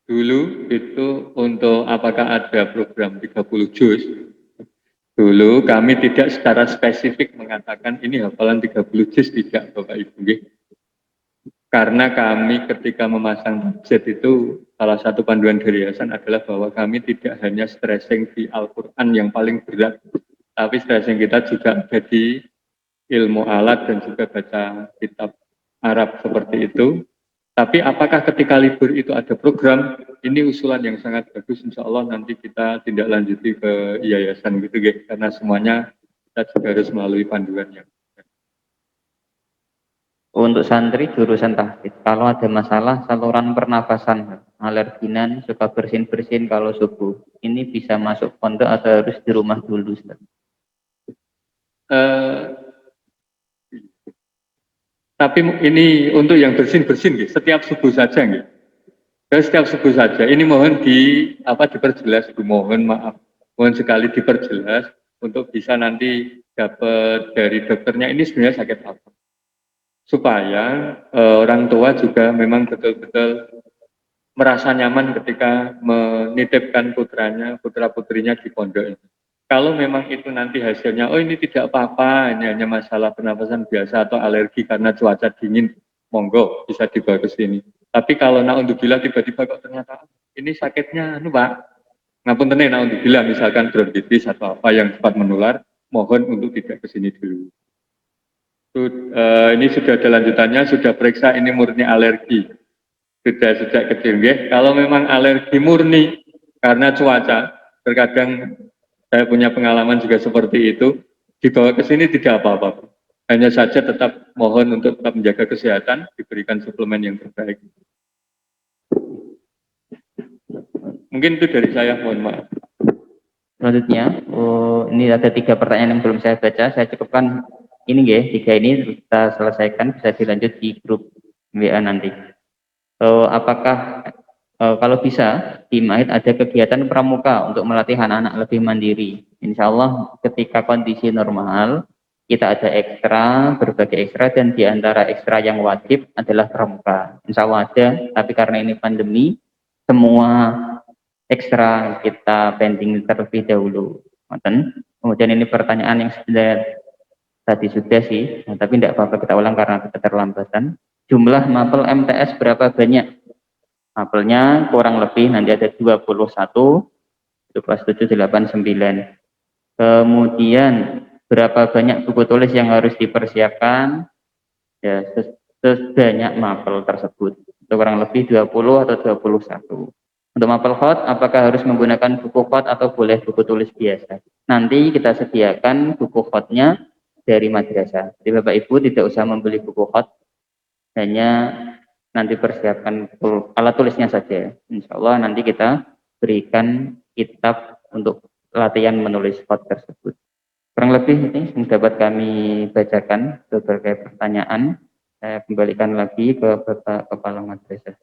Speaker 4: dulu itu untuk apakah ada program 30 juz? Dulu kami tidak secara spesifik mengatakan ini hafalan 30 juz, tidak Bapak Ibu. Karena kami ketika memasang budget itu salah satu panduan dari yayasan adalah bahwa kami tidak hanya stressing di Al-Quran yang paling berat, tapi stressing kita juga ada di ilmu alat dan juga baca kitab Arab seperti itu. Tapi apakah ketika libur itu ada program? Ini usulan yang sangat bagus. Insya Allah nanti kita tindak lanjuti ke yayasan gitu, karena semuanya kita juga harus melalui panduan yang.
Speaker 2: Untuk santri jurusan tahfidz, kalau ada masalah saluran pernafasan, alerginan, suka bersin-bersin kalau subuh, ini bisa masuk pondok atau harus di rumah dulu, Ustaz?
Speaker 4: Tapi ini untuk yang bersin-bersin, setiap subuh saja, gitu. Setiap subuh saja. Ini mohon diperjelas, mohon maaf, mohon sekali diperjelas untuk bisa nanti dapat dari dokternya ini sebenarnya sakit apa. Supaya orang tua juga memang betul-betul merasa nyaman ketika menitipkan putra putrinya di pondok ini. Kalau memang itu nanti hasilnya, oh ini tidak apa-apa, ini hanya masalah pernapasan biasa atau alergi karena cuaca dingin, monggo bisa dibawa ke sini. Tapi kalau naudzubillah tiba-tiba kok ternyata ini sakitnya, Pak, ngapunten naudzubillah misalkan bronkitis atau apa yang cepat menular, mohon untuk tidak ke sini dulu. Ini sudah ada lanjutannya, sudah periksa ini murni alergi. Sudah sejak kecil, ya. Kalau memang alergi murni karena cuaca, terkadang saya punya pengalaman juga seperti itu, dibawa ke sini tidak apa-apa. Hanya saja tetap mohon untuk tetap menjaga kesehatan, diberikan suplemen yang terbaik. Mungkin itu dari saya, mohon maaf.
Speaker 2: Selanjutnya, ini ada 3 pertanyaan yang belum saya baca, saya cukupkan ini ya, 3 ini kita selesaikan, bisa dilanjut di grup WA nanti. Apakah kalau bisa di MAID ada kegiatan pramuka untuk melatih anak-anak lebih mandiri? Insya Allah ketika kondisi normal kita ada ekstra, berbagai ekstra, dan di antara ekstra yang wajib adalah pramuka. Insya Allah ada, tapi karena ini pandemi, semua ekstra kita pending terlebih dahulu. Kemudian ini pertanyaan yang sebenarnya tadi sudah sih, tapi tidak apa-apa kita ulang karena keterlambatan. Jumlah mapel MTS berapa banyak? Mapelnya kurang lebih nanti ada 21, itu kelas 7, 8, 9. Kemudian berapa banyak buku tulis yang harus dipersiapkan? Ya, sebanyak mapel tersebut. Itu kurang lebih 20 atau 21. Untuk mapel hot, apakah harus menggunakan buku hot atau boleh buku tulis biasa? Nanti kita sediakan buku hotnya dari madrasah. Jadi Bapak Ibu tidak usah membeli buku hot, hanya nanti persiapkan alat tulisnya saja. Insya Allah nanti kita berikan kitab untuk latihan menulis hot tersebut. Kurang lebih ini yang dapat kami bacakan berbagai pertanyaan. Saya kembalikan lagi ke Bapak Kepala Madrasah.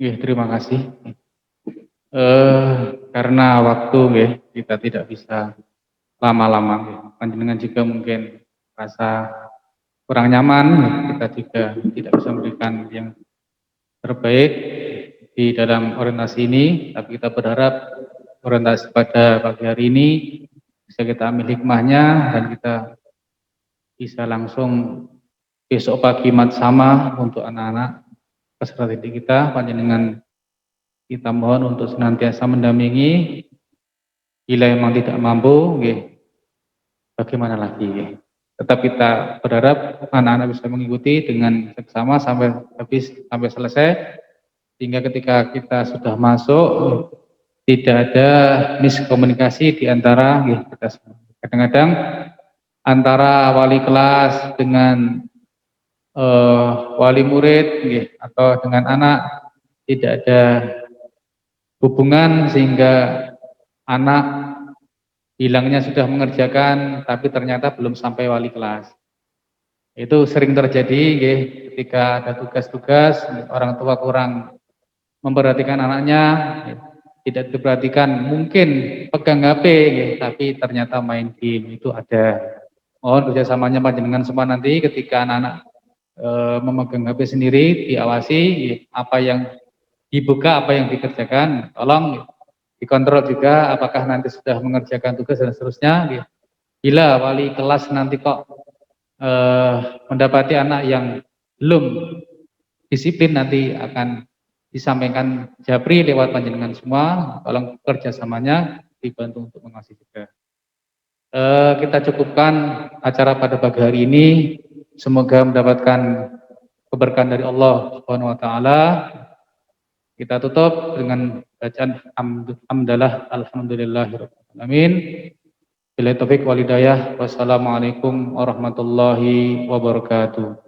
Speaker 1: Ya, terima kasih. Karena waktu ya, kita tidak bisa lama-lama. Panjenengan juga mungkin rasa kurang nyaman, kita juga tidak bisa memberikan yang terbaik di dalam orientasi ini, tapi kita berharap orientasi pada pagi hari ini bisa kita ambil hikmahnya dan kita bisa langsung besok pagi mat sama untuk anak-anak peserta didik kita. Panjenengan kita mohon untuk senantiasa mendampingi, bila memang tidak mampu, bagaimana lagi. Tetap kita berharap anak-anak bisa mengikuti dengan seksama sampai habis, sampai selesai, sehingga ketika kita sudah masuk tidak ada miskomunikasi di antara kita semua. Kadang-kadang antara wali kelas dengan wali murid atau dengan anak tidak ada hubungan sehingga anak bilangnya sudah mengerjakan, tapi ternyata belum sampai wali kelas. Itu sering terjadi, ketika ada tugas-tugas, orang tua kurang memperhatikan anaknya, tidak diperhatikan, mungkin pegang HP, tapi ternyata main game, itu ada. Mohon kerjasamanya panjenengan semua nanti ketika anak-anak memegang HP sendiri, diawasi apa yang dibuka, apa yang dikerjakan, tolong dikontrol juga apakah nanti sudah mengerjakan tugas dan seterusnya. Bila wali kelas nanti kok mendapati anak yang belum disiplin, nanti akan disampaikan japri lewat panjenengan semua, tolong kerjasamanya dibantu untuk mengawasi juga. Kita cukupkan acara pada pagi hari ini, semoga mendapatkan keberkahan dari Allah Subhanahu wa taala. Kita tutup dengan bacaan hamdalah alhamdulillahirabbil alamin. Billahi taufik wal hidayah. Wassalamualaikum warahmatullahi wabarakatuh.